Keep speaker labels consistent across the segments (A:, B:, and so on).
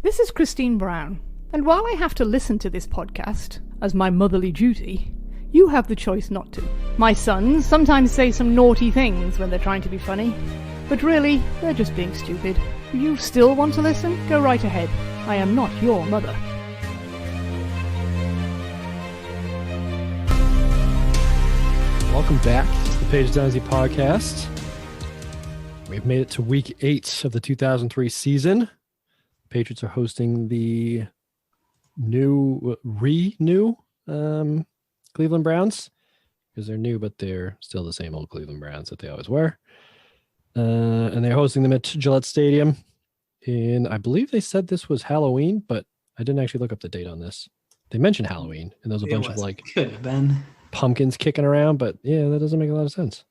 A: This is Christine Brown, and while I have to listen to this podcast as my motherly duty, you have the choice not to. My sons sometimes say some naughty things when they're trying to be funny, but really, they're just being stupid. Do you still want to listen? Go right ahead. I am not your mother.
B: Welcome back to the Patriots Dynasty podcast. We've made it to week 8 of the 2003 season. Patriots are hosting the new Cleveland Browns, because they're new, but they're still the same old Cleveland Browns that they always were. And they're hosting them at Gillette Stadium. And I believe they said this was Halloween, but I didn't actually look up the date on this. They mentioned Halloween, and there was a bunch of
C: could have been
B: pumpkins kicking around, but yeah, that doesn't make a lot of sense.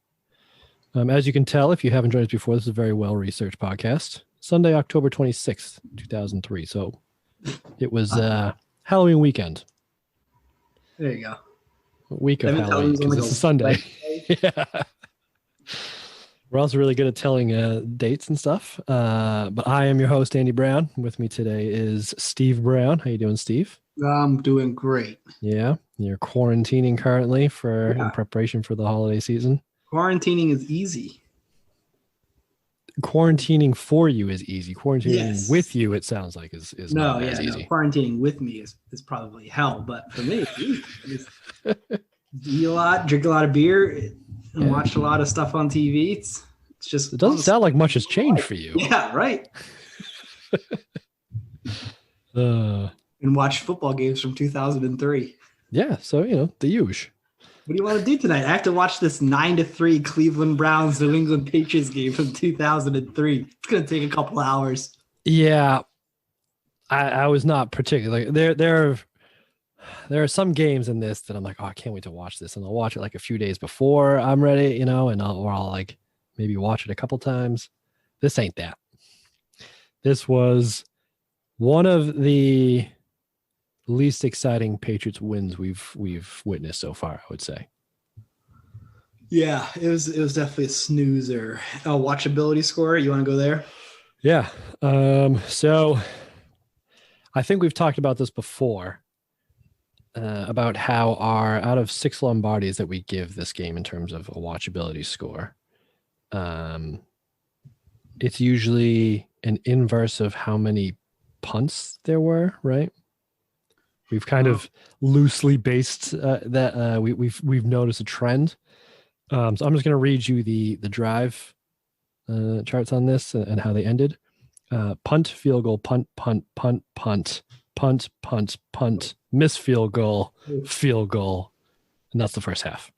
B: As you can tell, if you haven't joined us before, this is a very well-researched podcast. Sunday, October 26th, 2003. So it was Halloween weekend.
C: There you go.
B: Week of Halloween, because it's a Sunday. Yeah. We're also really good at telling dates and stuff. But I am your host, Andy Brown. With me today is Steve Brown. How you doing, Steve?
C: I'm doing great.
B: Yeah. You're quarantining currently in preparation for the holiday season.
C: Quarantining is easy.
B: Quarantining for you is easy. Quarantining with you, it sounds like, is not as easy.
C: Quarantining with me is probably hell, but for me, it's easy. Eat a lot, drink a lot of beer, and watch a lot of stuff on TV. It's just...
B: It doesn't sound like much has changed for you.
C: Yeah, right. And watch football games from 2003.
B: Yeah, so, the usual.
C: What do you want to do tonight? I have to watch this 9-3 Cleveland Browns New England Patriots game from 2003. It's going to take a couple hours.
B: Yeah, I was not particularly there are some games in this that I'm like, oh, I can't wait to watch this, and I'll watch it like a few days before I'm ready, and I'll like maybe watch it a couple times. This ain't that. This was one of the least exciting Patriots wins we've witnessed so far, I would say.
C: Yeah, it was definitely a snoozer. Watchability score, you want to go there?
B: Yeah. So I think we've talked about this before, about how out of 6 Lombardis that we give this game in terms of a watchability score, it's usually an inverse of how many punts there were, right? We've kind of loosely based that we've noticed a trend. So I'm just going to read you the drive charts on this and how they ended. Punt, field goal, punt, punt, punt, punt, punt, punt, punt, miss field goal, and that's the first half.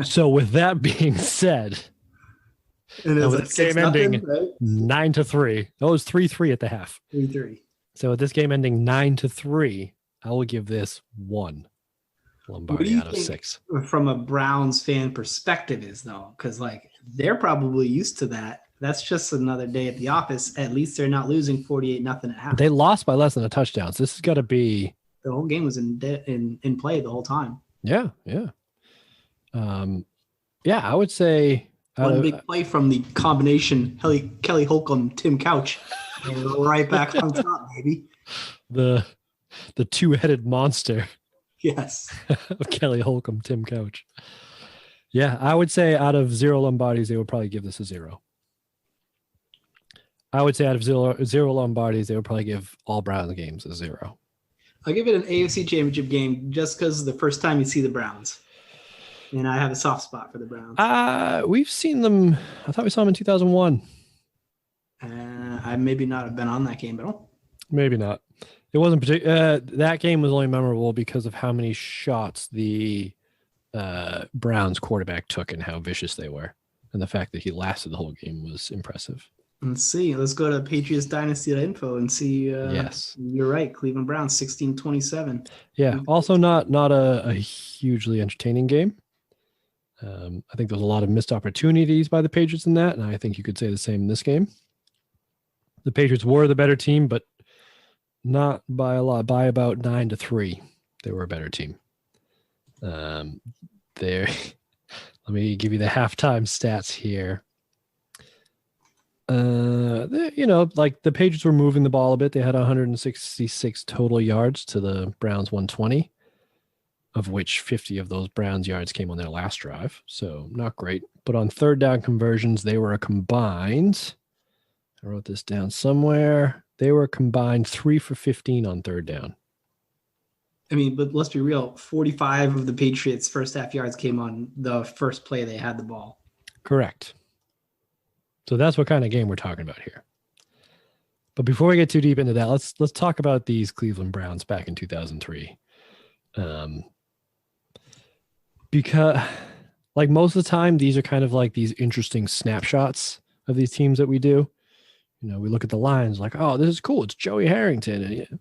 B: So with that being said,
C: and it was
B: with
C: like
B: this game ending 9-3. That was 3-3 at the half.
C: 3-3.
B: So with this game ending 9-3, I will give this 1 Lombardi out of 6.
C: From a Browns fan perspective is though, because like they're probably used to that. That's just another day at the office. At least they're not losing 48-0 at half.
B: They lost by less than a touchdown. So this has got to be...
C: The whole game was in play the whole time.
B: Yeah. I would say...
C: One big play from the combination Kelly Holcomb, Tim Couch. Right back on top, baby.
B: The two-headed monster.
C: Yes.
B: Of Kelly Holcomb, Tim Couch. Yeah, I would say out of 0 Lombardis, they would probably give this a 0. I would say out of 0 Lombardis, they would probably give all Browns games a 0.
C: I'll give it an AFC Championship game just because it's the first time you see the Browns. And I have a soft spot for the Browns.
B: We've seen them. I thought we saw them in 2001.
C: I maybe not have been on that game at all.
B: Maybe not. It wasn't particular. That game was only memorable because of how many shots the Browns quarterback took and how vicious they were. And the fact that he lasted the whole game was impressive.
C: Let's see. Let's go to PatriotsDynasty.info and see.
B: Yes.
C: You're right. Cleveland Browns, 16-27.
B: Yeah. Also not a hugely entertaining game. I think there's a lot of missed opportunities by the Patriots in that, and I think you could say the same in this game. The Patriots were the better team, but not by a lot. By about 9-3, they were a better team. Let me give you the halftime stats here. Like the Patriots were moving the ball a bit. They had 166 total yards to the Browns 120, of which 50 of those Browns yards came on their last drive. So not great. But on third down conversions, they were a combined, I wrote this down somewhere. They were combined 3 for 15 on third down.
C: I mean, but let's be real. 45 of the Patriots' first half yards came on the first play they had the ball.
B: Correct. So that's what kind of game we're talking about here. But before we get too deep into that, let's talk about these Cleveland Browns back in 2003. Because like most of the time, these are kind of like these interesting snapshots of these teams that we do. We look at the lines like, oh, this is cool. It's Joey Harrington.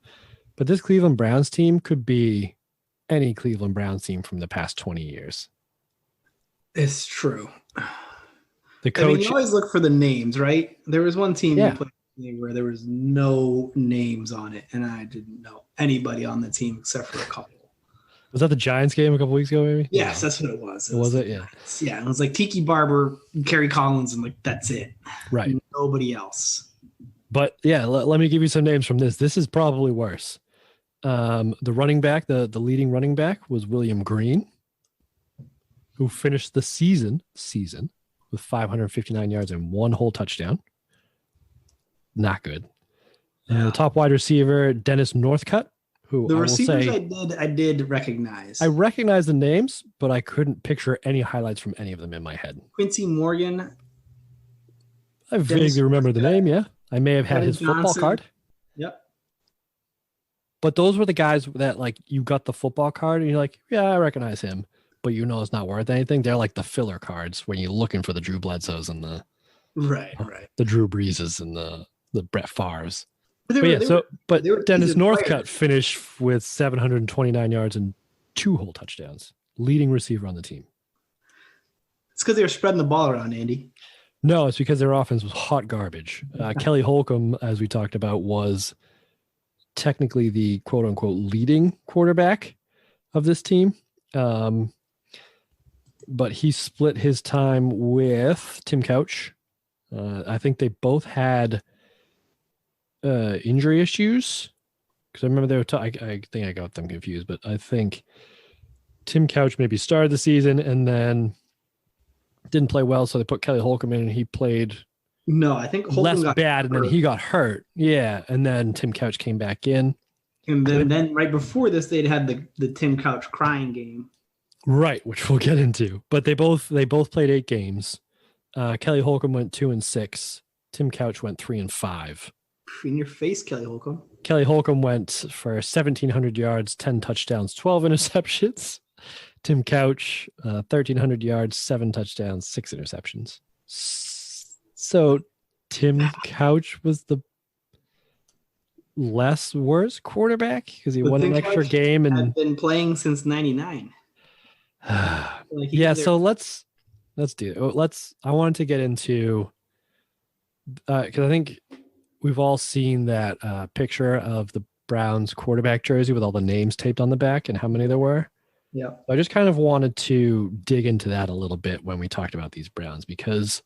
B: But this Cleveland Browns team could be any Cleveland Browns team from the past 20 years.
C: It's true.
B: The coach,
C: you always look for the names, right? There was one team
B: Yeah.
C: you played where there was no names on it, and I didn't know anybody on the team except for a couple.
B: was that the Giants game a couple weeks ago, maybe?
C: Yes, that's what it was.
B: Was it? Yeah.
C: Yeah, it was like Tiki Barber, Kerry Collins, and like that's it.
B: Right.
C: Nobody else.
B: But yeah, let me give you some names from this. This is probably worse. The running back, the leading running back was William Green, who finished the season with 559 yards and 1 whole touchdown. Not good. The top wide receiver, Dennis Northcutt, who
C: The
B: I will
C: receivers
B: say
C: I did recognize.
B: I recognize the names, but I couldn't picture any highlights from any of them in my head.
C: Quincy Morgan.
B: I vaguely remember the name, yeah. I may have had
C: Kevin
B: his football
C: Johnson.
B: card.
C: Yep.
B: But those were the guys that like you got the football card and you're like, yeah, I recognize him. But it's not worth anything. They're like the filler cards when you're looking for the Drew Bledsoes and the
C: Right.
B: Drew Breeses and the Brett Favres.
C: But they were
B: Dennis
C: decent
B: Northcutt
C: players.
B: finished with 729 yards and 2 whole touchdowns, leading receiver on the team.
C: It's because they were spreading the ball around, Andy.
B: No, it's because their offense was hot garbage. Kelly Holcomb, as we talked about, was technically the quote unquote leading quarterback of this team. But he split his time with Tim Couch. I think they both had injury issues because I remember they were. I think I got them confused, but I think Tim Couch maybe started the season and then didn't play well, so they put Kelly Holcomb in, and he played
C: No, I think Holcomb
B: less
C: got
B: bad, and then
C: hurt.
B: he got hurt. Yeah, and then Tim Couch came back in.
C: And then right before this, they'd had the Tim Couch crying game.
B: Right, which we'll get into. But they both played 8 games. Kelly Holcomb went 2-6. Tim Couch went 3-5.
C: In your face, Kelly Holcomb.
B: Kelly Holcomb went for 1,700 yards, 10 touchdowns, 12 interceptions. Tim Couch, 1,300 yards, 7 touchdowns, 6 interceptions. So Tim Couch was the less worse quarterback because he won an extra game and
C: had been playing since '99.
B: yeah. So let's do it. I wanted to get into because I think we've all seen that picture of the Browns quarterback jersey with all the names taped on the back and how many there were.
C: Yeah.
B: I just kind of wanted to dig into that a little bit when we talked about these Browns because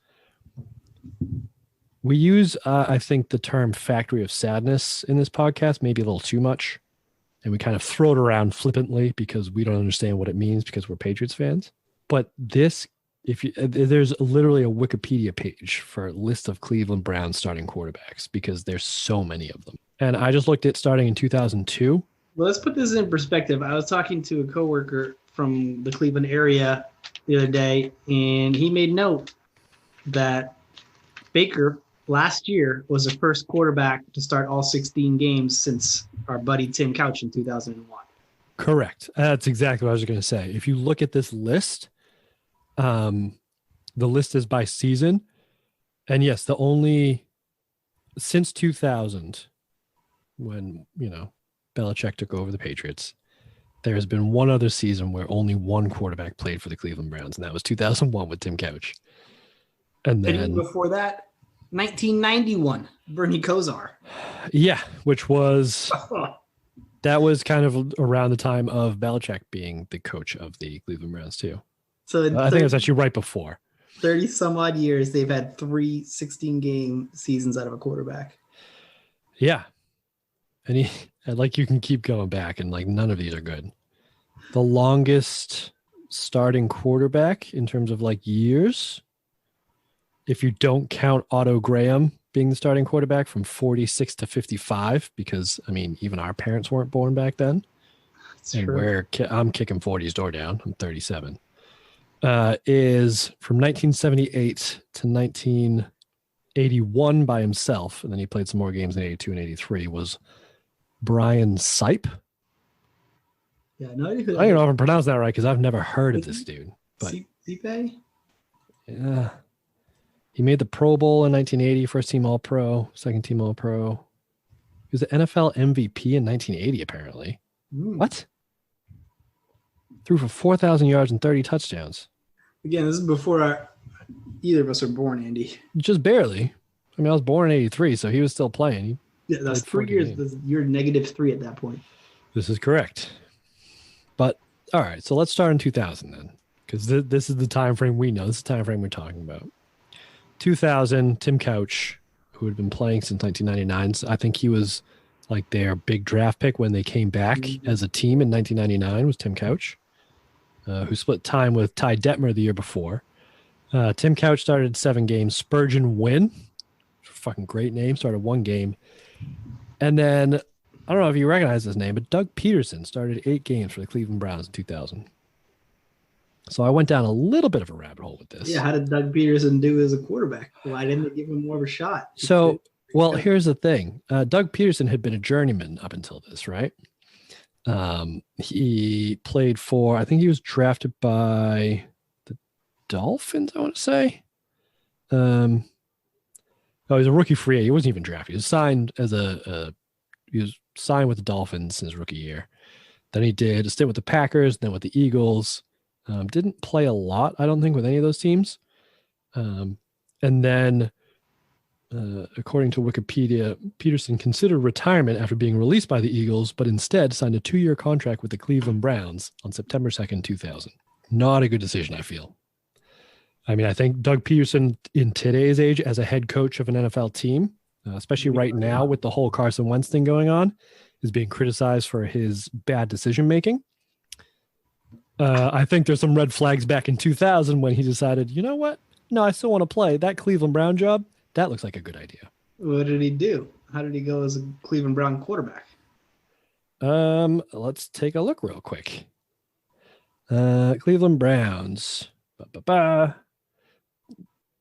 B: we use, I think, the term factory of sadness in this podcast, maybe a little too much. And we kind of throw it around flippantly because we don't understand what it means because we're Patriots fans. But this, there's literally a Wikipedia page for a list of Cleveland Browns starting quarterbacks because there's so many of them. And I just looked at starting in 2002.
C: Well, let's put this in perspective. I was talking to a coworker from the Cleveland area the other day, and he made note that Baker last year was the first quarterback to start all 16 games since our buddy Tim Couch in 2001.
B: Correct. That's exactly what I was going to say. If you look at this list, the list is by season. And yes, since 2000, when, Belichick took over the Patriots, there has been one other season where only one quarterback played for the Cleveland Browns, and that was 2001 with Tim Couch. And then
C: even before that, 1991, Bernie Kosar.
B: Yeah, which was that was kind of around the time of Belichick being the coach of the Cleveland Browns too.
C: So
B: I think it was actually right before.
C: 30 some odd years, they've had 3 16-game seasons out of a quarterback.
B: Yeah. And like you can keep going back and like none of these are good. The longest starting quarterback in terms of like years, if you don't count Otto Graham being the starting quarterback from 46 to 55, because I mean, even our parents weren't born back then.
C: That's
B: And
C: true.
B: I'm kicking 40's door down. I'm 37. Is from 1978 to 1981 by himself, and then he played some more games in 82 and 83, was Brian Sipe.
C: Yeah, no idea
B: I
C: who
B: don't even know if I'm pronouncing that right because I've never heard of this dude. But
C: Sipe?
B: yeah, he made the Pro Bowl in 1980, first team All Pro, second team All Pro. He was the NFL MVP in 1980, apparently. What? Threw for 4,000 yards and 30 touchdowns.
C: Again, this is before either of us were born, Andy.
B: Just barely. I mean, I was born in 83, so he was still playing.
C: Yeah, that's 3 years. You're -3 at that point.
B: This is correct. But, all right, so let's start in 2000 then, because this is the time frame we know. This is the time frame we're talking about. 2000, Tim Couch, who had been playing since 1999. So I think he was like their big draft pick when they came back as a team in 1999 was Tim Couch, who split time with Ty Detmer the year before. Tim Couch started 7 games. Spurgeon Wynn, fucking great name, started 1 game. And then, I don't know if you recognize his name, but Doug Peterson started 8 games for the Cleveland Browns in 2000. So I went down a little bit of a rabbit hole with this.
C: Yeah, how did Doug Peterson do as a quarterback? Why didn't they give him more of a shot?
B: So, well, here's the thing. Doug Peterson had been a journeyman up until this, right? He played for, I think he was drafted by the Dolphins, I want to say. Oh, he was a rookie free agent. He wasn't even drafted. He was signed as he was signed with the Dolphins in his rookie year. Then he did a stint with the Packers, then with the Eagles. Didn't play a lot, I don't think, with any of those teams. And then, according to Wikipedia, Peterson considered retirement after being released by the Eagles, but instead signed a 2-year contract with the Cleveland Browns on September 2nd, 2000. Not a good decision, I feel. I mean, I think Doug Peterson in today's age as a head coach of an NFL team, especially right now with the whole Carson Wentz thing going on, is being criticized for his bad decision-making. I think there's some red flags back in 2000 when he decided, you know what? No, I still want to play. That Cleveland Brown job, that looks like a good idea.
C: What did he do? How did he go as a Cleveland Brown quarterback?
B: Let's take a look real quick. Cleveland Browns. The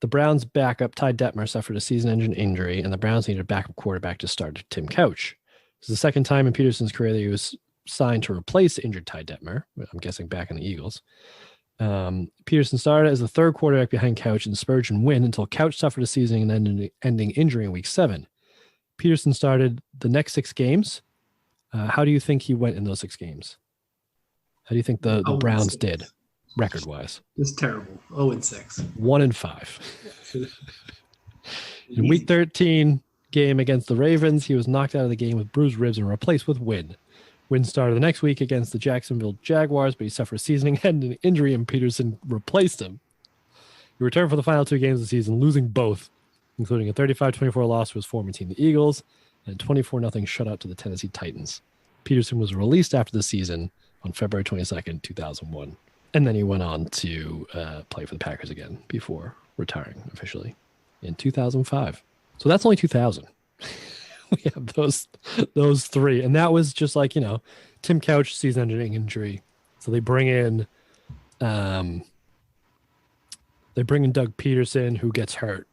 B: Browns backup, Ty Detmer, suffered a season-ending injury, and the Browns needed a backup quarterback to start Tim Couch. This is the second time in Peterson's career that he was signed to replace injured Ty Detmer, I'm guessing back in the Eagles. Peterson started as the third quarterback behind Couch and Spurgeon Wynn until Couch suffered a season-ending injury in Week 7. Peterson started the next 6 games. How do you think he went in those 6 games? How do you think the Browns did, record-wise?
C: It's terrible. 0-6.
B: 1-5. In Week 13 game against the Ravens, he was knocked out of the game with bruised ribs and replaced with Wynn. Wynn started the next week against the Jacksonville Jaguars, but he suffered a season-ending injury, and Peterson replaced him. He returned for the final 2 games of the season, losing both, including a 35-24 loss to his former team, the Eagles, and a 24-0 shutout to the Tennessee Titans. Peterson was released after the season on February 22nd, 2001. And then he went on to play for the Packers again before retiring officially in 2005. So that's only 2000. We have those 3. And that was just like, Tim Couch season-ending injury. So they bring in Doug Peterson, who gets hurt.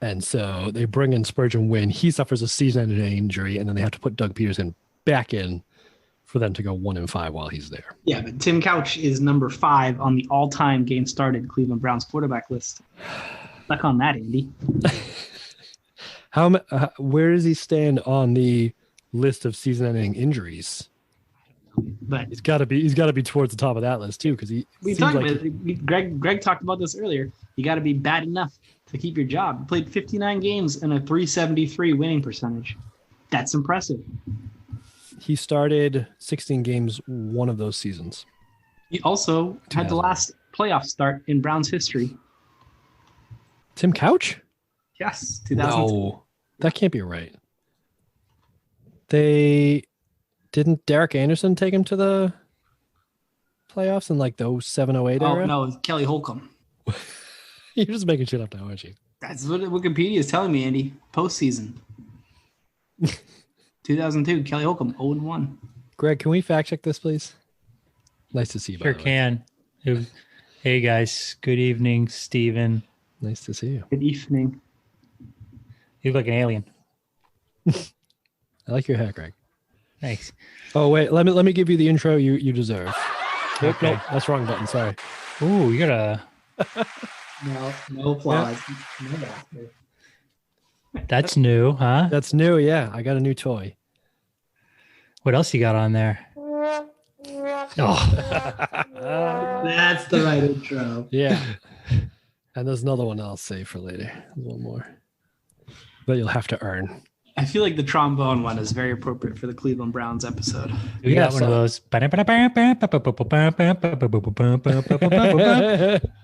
B: And so they bring in Spurgeon Wynn. He suffers a season-ending injury, and then they have to put Doug Peterson back in for them to go 1-5 while he's there.
C: Yeah, but Tim Couch is number 5 on the all-time game started Cleveland Browns quarterback list. Stuck on that, Andy.
B: Where does he stand on the list of season-ending injuries?
C: But
B: he's got to be towards the top of that list too, because
C: Greg talked about this earlier. You got to be bad enough to keep your job. He played 59 games and a .373 winning percentage. That's impressive.
B: He started 16 games one of those seasons.
C: He also had the last playoff start in Browns history
B: Tim Couch?
C: Yes, 2002.
B: No, that can't be right. Didn't Derek Anderson take him to the playoffs in like the 07, 08
C: Oh,
B: era?
C: no, it's Kelly Holcomb.
B: You're just making shit up now, aren't you?
C: That's what Wikipedia is telling me, Andy. Postseason. 2002, Kelly Holcomb, 0-1.
B: Greg, can we fact check this, please? Nice to see you.
D: Sure can. Hey guys, good evening, Steven.
B: Nice to see you.
C: Good evening.
D: You look like an alien.
B: I like your hair, Greg.
D: Thanks.
B: Oh wait, let me give you the intro you deserve.
D: Okay.
B: Nope, that's wrong button. Sorry.
D: Ooh, you got a.
C: No applause.
D: That's new, huh?
B: That's new. Yeah, I got a new toy.
D: What else you got on there? Oh,
C: That's the right intro.
B: Yeah. And there's another one I'll save for later. There's one more. But you'll have to earn.
C: I feel like the trombone one is very appropriate for the Cleveland Browns episode.
D: we got
B: Yeah,
D: one of those.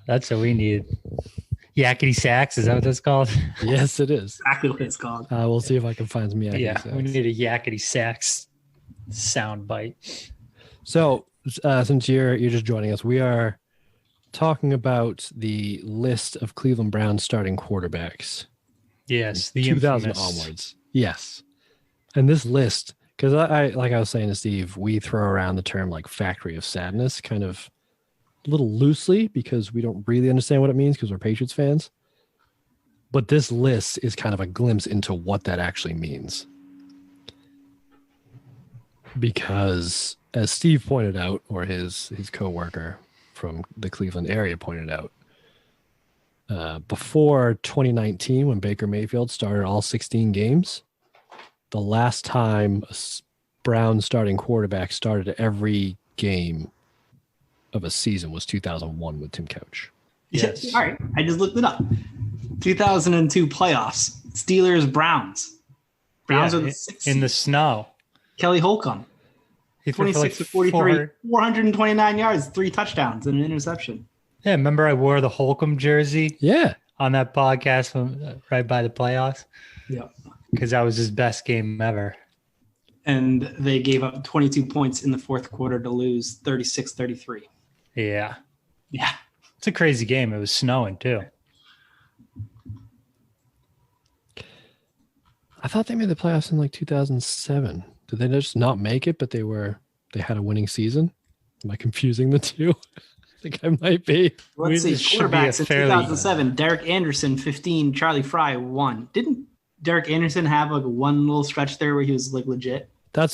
D: That's what we need. Yakety sax, is that what that's called?
B: Yes, it is.
C: Exactly what it's called.
B: We'll see if I can find some
D: Yeah, we need a yakety sax sound bite.
B: So, since you're just joining us, we are talking about the list of Cleveland Browns starting quarterbacks.
D: Yes, the
B: 2000
D: infamous.
B: onwards. Yes. And this list, because I like I was saying to Steve, we throw around the term like factory of sadness kind of a little loosely because we don't really understand what it means because we're Patriots fans. But this list is kind of a glimpse into what that actually means. Because as Steve pointed out, or his co-worker from the Cleveland area pointed out, before 2019, when Baker Mayfield started all 16 games, the last time a Brown starting quarterback started every game of a season was 2001 with Tim Couch.
D: Yes.
C: All right. I just looked it up. 2002 playoffs. Steelers, Browns. Browns
D: Yeah,
C: are the sixth
D: in the
C: seed.
D: snow.
C: Kelly Holcomb.
D: He threw for
C: 26 to
D: like
C: 43, 429 yards, 3 touchdowns, and an interception.
D: Yeah, remember I wore the Holcomb jersey
B: Yeah.
D: on that podcast right by the playoffs?
C: Yeah.
D: Because that was his best game ever.
C: And they gave up 22 points in the fourth quarter to lose 36-33.
D: Yeah.
C: Yeah.
D: It's a crazy game. It was snowing too.
B: I thought they made the playoffs in like 2007. Did they just not make it, but they had a winning season? Am I confusing the two? I think I might be.
C: Let's see.
D: It should be a
C: Quarterbacks in
D: fairly-
C: 2007. Derek Anderson, 15. Charlie Fry, 1. Didn't Derek Anderson have like one little stretch there where he was like legit?
B: I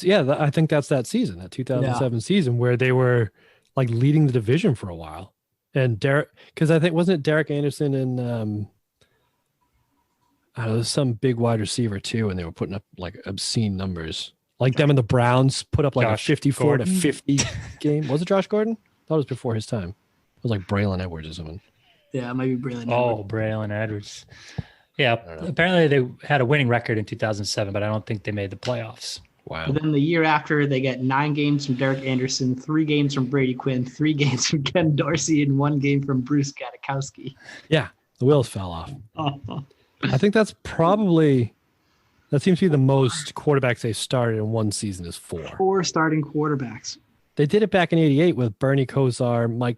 B: think that's that season, that 2007 season where they were like leading the division for a while. And Derek, because I think wasn't it Derek Anderson and I don't know, some big wide receiver too, and they were putting up like obscene numbers. Like them and the Browns put up like
D: Josh
B: a 54
D: Gordon?
B: to 50 game. Was it Josh Gordon? I thought it was before his time. It was like Braylon Edwards or something.
C: Yeah, it might be Braylon.
D: Oh, Braylon Edwards. Yeah, apparently they had a winning record in 2007, but I don't think they made the playoffs.
B: Wow.
C: But then the year after, they get 9 games from Derek Anderson, 3 games from Brady Quinn, 3 games from Ken Dorsey, and 1 game from Bruce Gatakowski.
B: Yeah, the wheels fell off.
C: Oh.
B: I think that seems to be the most quarterbacks they've started in one season is 4.
C: 4 starting quarterbacks.
B: They did it back in '88 with Bernie Kosar, Mike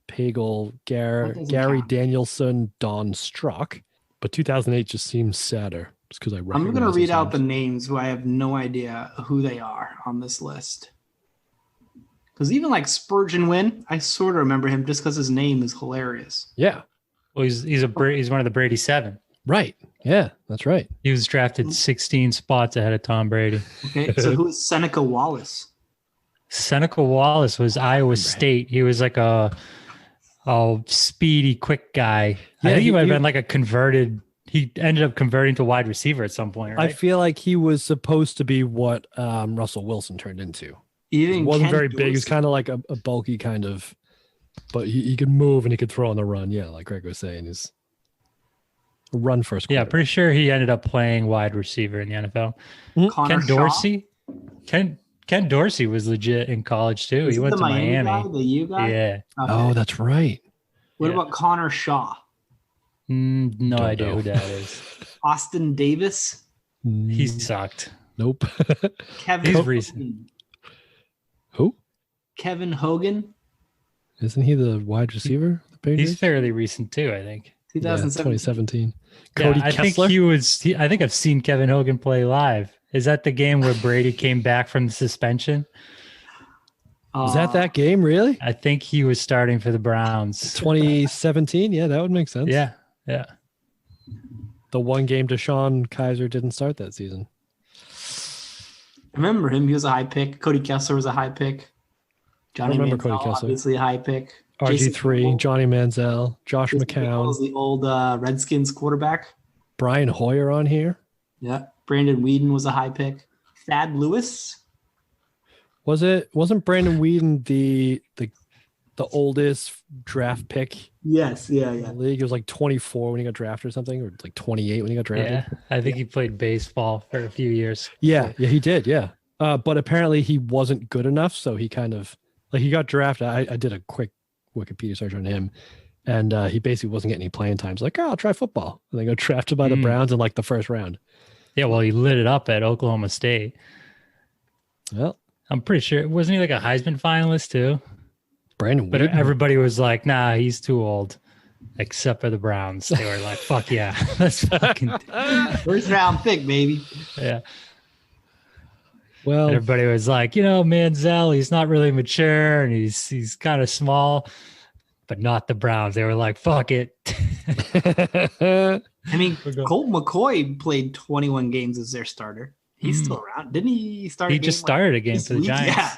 B: Pagel,
C: That doesn't
B: Gary
C: count.
B: Danielson, Don Struck. But 2008 just seems sadder. Just because
C: I'm going to read out the names who I have no idea who they are on this list. Because even like Spurgeon Wynn, I sort of remember him just because his name is hilarious.
B: Yeah,
D: Well, he's one of the Brady 7.
B: right. Yeah, that's right.
D: He was drafted 16 spots ahead of Tom Brady.
C: Okay, so who is Seneca Wallace?
D: Seneca Wallace was Iowa State. He was like a speedy, quick guy.
B: Yeah,
D: I think he might have
B: he-
D: been like a converted. He ended up converting to wide receiver at some point,
B: I
D: right?
B: feel like he was supposed to be what Russell Wilson turned into.
C: Even
B: He wasn't
C: Ken
B: very big. He was
C: Dorsey.
B: kind of like a bulky kind of, but he could move and he could throw on the run. Yeah, like Greg was saying, he's a run first.
D: Yeah,
B: quarterback.
D: pretty sure he ended up playing wide receiver in the NFL.
C: Connor
D: Ken
C: Shaw?
D: Dorsey. Ken Dorsey was legit in college too.
C: Is
D: He
C: it
D: went
C: the
D: to
C: Miami
D: Miami.
C: guy, the U guy?
D: Yeah.
C: Okay.
B: Oh, that's right.
C: What
D: Yeah.
C: about Connor Shaw?
D: No
B: Don't
D: idea
B: know.
D: who that is.
C: Austin Davis,
D: He sucked.
B: Nope.
C: Kevin
D: He's recent.
C: Hogan.
B: Who?
C: Kevin Hogan,
B: Isn't he the wide receiver? The Patriots?
D: He's fairly recent too, I think.
B: Yeah,
C: 2017.
B: 2017. Cody
D: I
B: Kessler.
D: think I think I've seen Kevin Hogan play live. Is that the game where Brady came back from the suspension?
B: Was that game, really?
D: I think he was starting for the Browns.
B: 2017? Yeah, that would make sense.
D: Yeah.
B: The one game Deshaun Kaiser didn't start that season.
C: I remember him. He was a high pick. Cody Kessler was a high pick. Johnny
B: remember
C: Manziel,
B: Cody Kessler.
C: obviously a high pick. Jason
B: RG3,
C: Campbell.
B: Johnny Manziel, Josh
C: Jason Campbell was
B: McCown,
C: the old Redskins quarterback.
B: Brian Hoyer on here.
C: Yeah. Brandon Whedon was a high pick. Thad Lewis.
B: Wasn't Brandon Whedon the oldest draft pick
C: Yes. Yeah.
B: in the league? It was like 24 when he got drafted or something, or like 28 when he got drafted.
D: Yeah. I think he played baseball for a few years.
B: Yeah, he did. Yeah. But apparently he wasn't good enough. So he kind of he got drafted. I did a quick Wikipedia search on him, and he basically wasn't getting any playing time. He's like, I'll try football. And then got drafted by the Browns in like the first round.
D: Yeah, well, he lit it up at Oklahoma State.
B: Well,
D: I'm pretty sure. Wasn't he like a Heisman finalist too?
B: Brandon
D: But
B: Whedon.
D: everybody was like, nah, he's too old. Except for the Browns. They were like, fuck yeah. Let's fucking
C: First round pick, baby.
D: yeah.
B: Well,
D: And everybody was like, Manziel, he's not really mature and he's kind of small, but not the Browns. They were like, fuck it.
C: I mean, Colt McCoy played 21 games as their starter. He's still around. Didn't he start?
D: He just started a game for the Giants.
C: Yeah.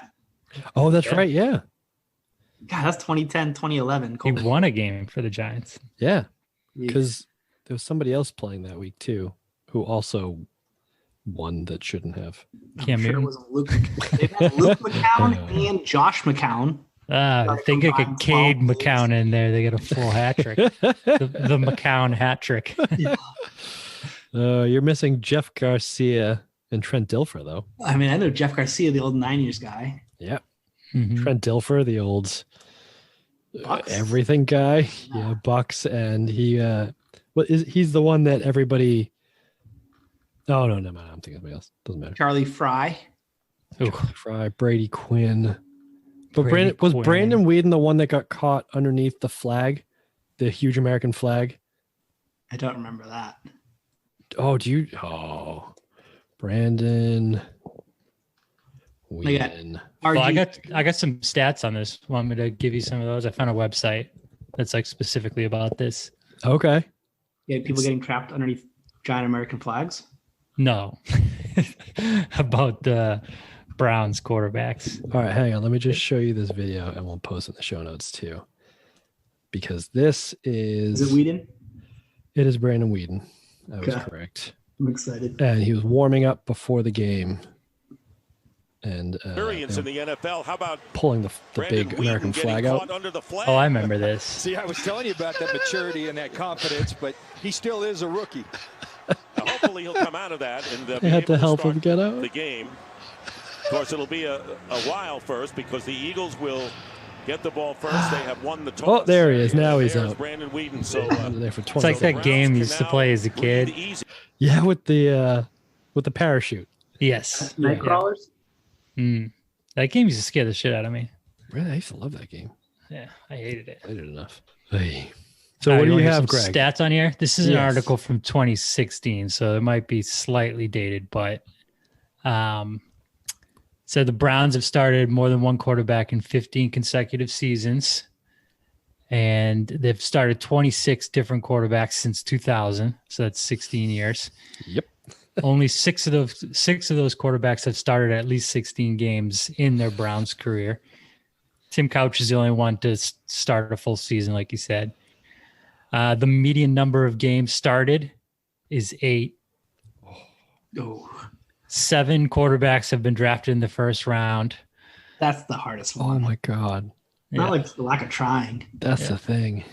B: oh, that's right. Yeah.
C: God, that's 2010, 2011.
D: He
C: Colt
D: won a game for the Giants.
B: Yeah.
C: McCoy.
B: Because there was somebody else playing that week too, who also won that shouldn't have.
D: Cam
C: I'm sure it
D: Newton.
C: wasn't Luke. They had Luke McCown and Josh McCown.
D: If they could get Cade McCown in there, they get a full hat trick. the McCown hat trick.
B: You're missing Jeff Garcia and Trent Dilfer, though.
C: I mean, I know Jeff Garcia, the old Niners guy.
B: Yeah.
D: Mhm.
B: Trent Dilfer, the old
C: Bucks?
B: everything guy. Yeah, Bucks. And he's the one that everybody. Oh, no, I'm thinking of somebody else. Doesn't matter.
C: Charlie Fry.
D: Ooh.
B: Fry, Brady Quinn. But
D: Brady
B: was
D: Quinn.
B: Brandon Whedon the one that got caught underneath the flag, the huge American flag?
C: I don't remember that.
B: Brandon Whedon.
D: Well, I got some stats on this. Want me to give you some of those? I found a website that's like specifically about this.
B: Okay.
C: Yeah, people getting trapped underneath giant American flags.
D: No, about the Browns quarterbacks.
B: All right, hang on. Let me just show you this video and we'll post it in the show notes too. Because this
C: Is
B: is
C: it Whedon?
B: it is Brandon Whedon. That was
C: Okay.
B: correct.
C: I'm excited.
B: And he was warming up before the game. And
E: Experience
B: they
E: in the NFL. How about
B: pulling the
E: Brandon
B: big
E: Whedon
B: American
E: getting
B: flag
E: caught
B: out.
E: under the flag?
D: Oh, I remember this.
F: See, I was telling you about that maturity and that confidence, but he still is a rookie.
E: Hopefully he'll come out of that and
B: They
E: be
B: had
E: able
B: to help
E: start
B: him get out.
E: the game. Of course, it'll be a while first because the Eagles will get the ball first. They have won the toss.
B: Oh, there he is. Now he's
E: There's
B: out.
E: Brandon Whedon. So
B: There for 20
D: It's like that
E: Browns
D: game
E: can
D: you used to
E: now
D: play as a
E: breathe
D: kid.
E: easy.
B: Yeah, with the parachute.
D: Yes.
C: Nightcrawlers.
D: That game used to scare the shit out of me.
B: Really, I used to love that game.
D: Yeah, I hated it.
B: Played it enough. Hey. So
D: All
B: what
D: right,
B: do you
D: wanna hear
B: have,
D: some
B: Greg?
D: stats on here. This is an
B: Yes.
D: article from 2016, so it might be slightly dated, but so the Browns have started more than one quarterback in 15 consecutive seasons, and they've started 26 different quarterbacks since 2000. So that's 16 years.
B: Yep.
D: Only six of those quarterbacks have started at least 16 games in their Browns career. Tim Couch is the only one to start a full season, like you said. The median number of games started is 8.
C: Oh,
D: 7 quarterbacks have been drafted in the first round.
C: that's the hardest
B: Oh
C: one.
B: my God.
C: Not like the lack of trying.
B: That's the thing.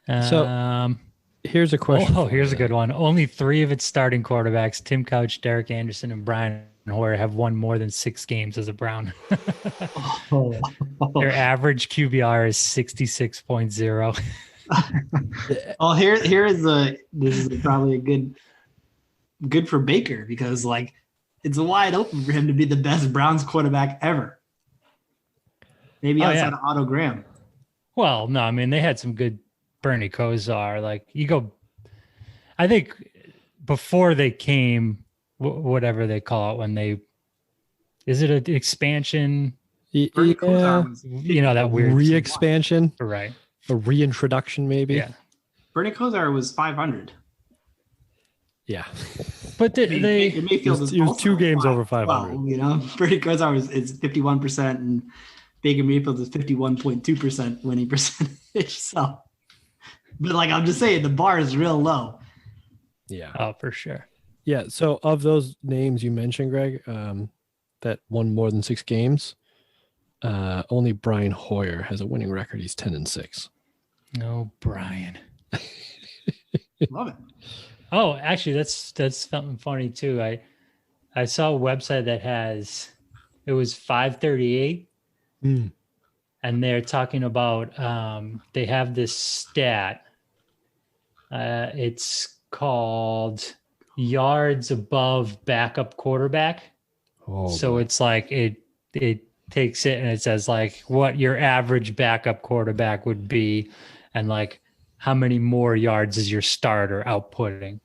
B: So,
D: Um,
B: Here's a question.
D: oh,
B: for
D: here's
B: you.
D: a good one. Only 3 of its starting quarterbacks, Tim Couch, Derek Anderson, and Brian Hoyer, have won more than 6 games as a Brown. Their average QBR is 66.0.
C: Well, this is probably a good for Baker because like it's wide open for him to be the best Browns quarterback ever. Maybe outside of Otto Graham.
D: Well, no, I mean they had some good Bernie Kosar. Like you go, I think before they came, whatever they call it when they, is it an expansion?
C: Bernie Kosar was,
D: that weird
B: re-expansion,
D: right?
B: A reintroduction, maybe.
D: Yeah.
C: Bernie Kosar was 500.
B: Yeah.
D: But
C: Baker Mayfield
B: he was 2 games over 500.
C: Well, Bernie Kosar is 51%, and Baker Mayfield is 51.2% winning percentage. So, but like I'm just saying, the bar is real low.
B: Yeah.
D: Oh, for sure.
B: Yeah. So of those names you mentioned, Greg, that won more than 6 games, only Brian Hoyer has a winning record. He's 10-6.
D: No, Brian.
C: Love it.
D: Oh, actually, that's something funny too. I saw a website that it was 538, and they're talking about they have this stat. It's called yards above backup quarterback.
B: Oh,
D: so
B: boy.
D: it's like it takes it and it says like what your average backup quarterback would be, and like how many more yards is your starter outputting.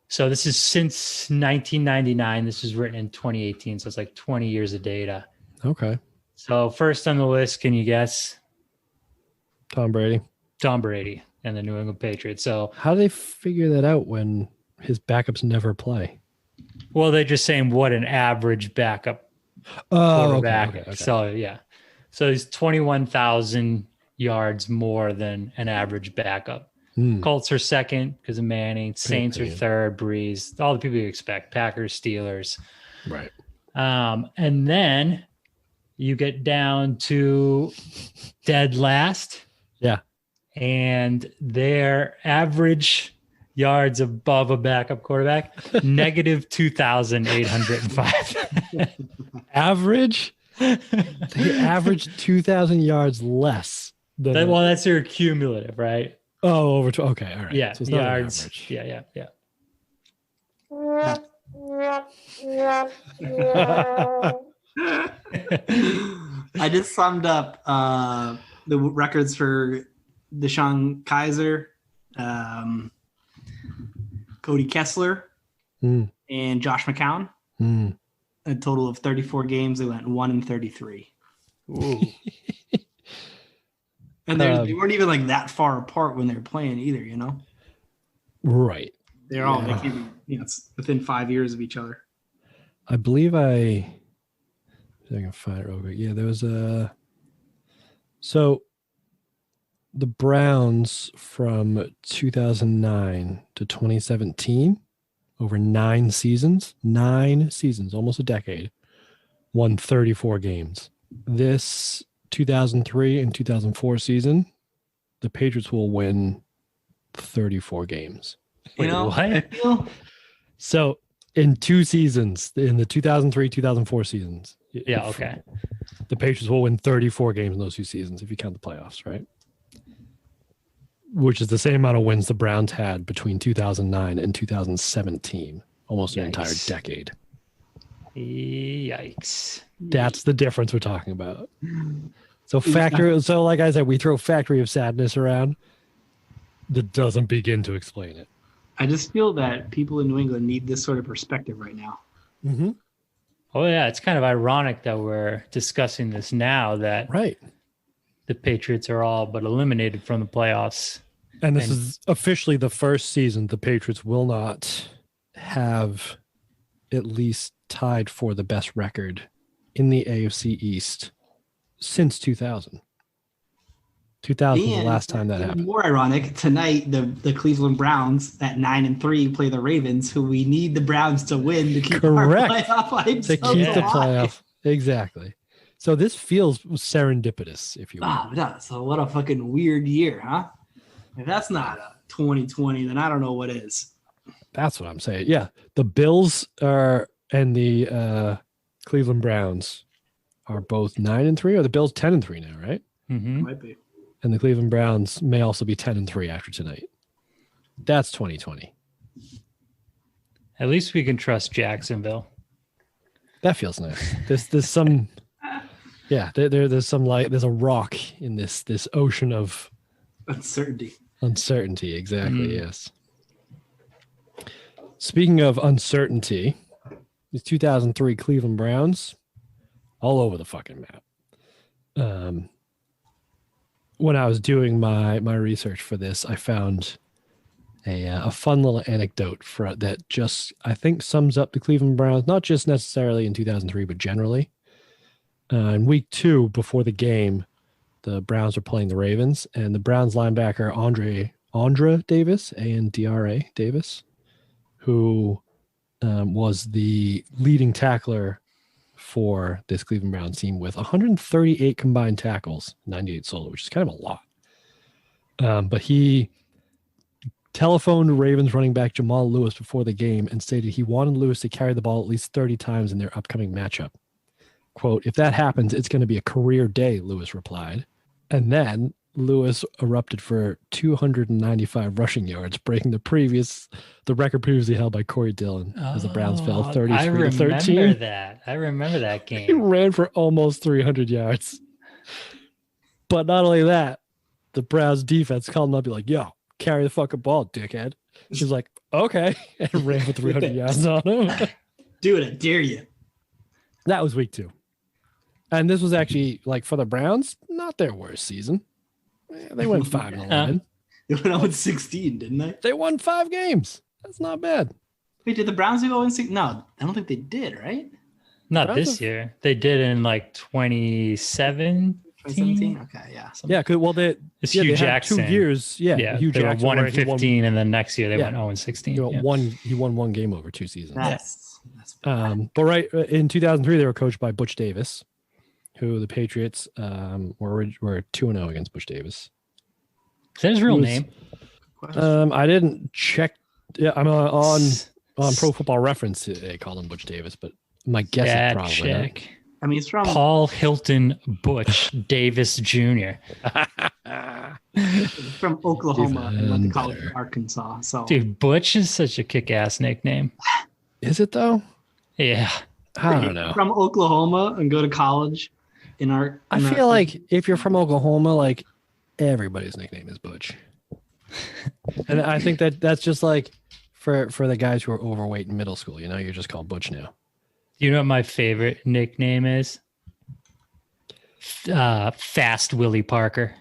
D: So this is since 1999. This was written in 2018. So it's like 20 years of data.
B: Okay.
D: So first on the list, can you guess?
B: Tom Brady.
D: Tom Brady and the New England Patriots. So
B: how do they figure that out when his backups never play?
D: Well, they're just saying what an average backup quarterback.
B: Okay.
D: So yeah. So he's 21,000 yards more than an average backup. Colts are second because of Manning. Saints are third, Breeze, all the people you expect. Packers, Steelers.
B: Right.
D: And then you get down to dead last.
B: Yeah.
D: And their average yards above a backup quarterback, negative 2,805.
B: Average? They average 2,000 yards less.
D: Well, that's their cumulative, right?
B: Oh, over to okay, all right.
D: Yeah,
B: so it's
D: yards.
B: Not average.
D: Yeah.
C: I just summed up the records for Deshaun Kaiser, Cody Kessler, and Josh McCown. A total of 34 games. They went 1-33.
D: Ooh.
C: And they weren't even like that far apart when they were playing either,
B: Right.
C: They're all they came, it's within 5 years of each other.
B: I believe I can find it real quick. Yeah, there was so the Browns from 2009 to 2017, over 9 seasons, almost a decade, won 34 games. This 2003 and 2004 season, the Patriots will win 34 games.
D: Wait, what?
B: So in 2 seasons, in the 2003-2004 seasons,
D: yeah, okay,
B: the Patriots will win 34 games in those 2 seasons if you count the playoffs, right? Which is the same amount of wins the Browns had between 2009 and 2017, almost an entire decade.
D: Yikes.
B: That's the difference we're talking about. So like I said, we throw Factory of Sadness around. That doesn't begin to explain it.
C: I just feel that people in New England need this sort of perspective right now.
B: Mm-hmm.
D: Oh yeah, it's kind of ironic that we're discussing this now that the Patriots are all but eliminated from the playoffs.
B: And this is officially the first season the Patriots will not have at least tied for the best record in the AFC East since 2000. 2000 was the last time that happened.
C: More ironic, tonight the Cleveland Browns at 9-3 play the Ravens, who we need the Browns to win to keep our playoff hopes
B: to keep the playoff. Exactly. So this feels serendipitous, if you will.
C: Oh, it does. So what a fucking weird year, huh? If that's not a 2020, then I don't know what is.
B: That's what I'm saying. Yeah. The Bills and the Cleveland Browns are both 9-3, or the Bills 10-3 now, right?
D: Mm-hmm.
C: Might be.
B: and the Cleveland Browns may also be 10-3 after tonight. That's 2020.
D: At least we can trust Jacksonville.
B: That feels nice. There's some, yeah. There's some light. There's a rock in this ocean of
C: Uncertainty.
B: Uncertainty. Exactly. Yes. Speaking of uncertainty, the 2003 Cleveland Browns, all over the fucking map. When I was doing my research for this, I found a fun little anecdote that just, I think, sums up the Cleveland Browns, not just necessarily in 2003, but generally. In week 2, before the game, the Browns were playing the Ravens, and the Browns linebacker Andra Davis, Andra Davis, who was the leading tackler for this Cleveland Browns team with 138 combined tackles, 98 solo, which is kind of a lot. But he telephoned Ravens running back Jamal Lewis before the game and stated he wanted Lewis to carry the ball at least 30 times in their upcoming matchup. Quote, "If that happens, it's going to be a career day," Lewis replied. And then Lewis erupted for 295 rushing yards, breaking the record previously held by Corey Dillon as the Browns fell 33-13.
D: I remember that
B: He
D: game.
B: ran for almost 300 yards. But not only that, the Browns defense called him up, be like, "Yo, carry the fucking ball, dickhead." He's like, "Okay," and ran for 300 yards on him.
C: Do it, I dare you.
B: That was week 2. And this was actually, like, for the Browns, not their worst season. They went 5-11.
C: They went 0-16, didn't they?
B: They won 5 games. That's not bad.
C: Wait, did the Browns go 0-16? No, I don't think they did, right?
D: Not
B: Browns
D: this year. They did in like 2017.
C: 2017? Okay, yeah.
B: Yeah,
D: It's
B: Hugh
D: Hugh
B: they had
D: Jackson.
B: 2 years. Yeah, Hugh
D: they
B: Jackson.
D: were 1
B: where
D: and
B: he won-
D: 15, and then next year they
B: Yeah.
D: went 0 and 16.
B: He won 1 game over 2 seasons.
C: That's
B: But right in 2003, they were coached by Butch Davis, who the Patriots were 2-0 against Butch Davis.
D: Is that his real
B: He was-
D: name?
B: I didn't check. Yeah, I'm on Pro Football Reference. They call him Butch Davis, but my guess is probably not.
D: Check.
C: I mean, it's from
D: Paul Hilton Butch Davis Jr.
C: from Oklahoma and went to college
B: better.
C: in Arkansas. So
D: Dude, Butch is such a kick-ass nickname.
B: Is it though?
D: Yeah.
B: I don't know.
C: from Oklahoma and go to college in our.
B: I feel like if you're from Oklahoma, like everybody's nickname is Butch, and I think that's just like for the guys who are overweight in middle school. You know, you're just called Butch now.
D: You know what my favorite nickname is? Fast Willie Parker.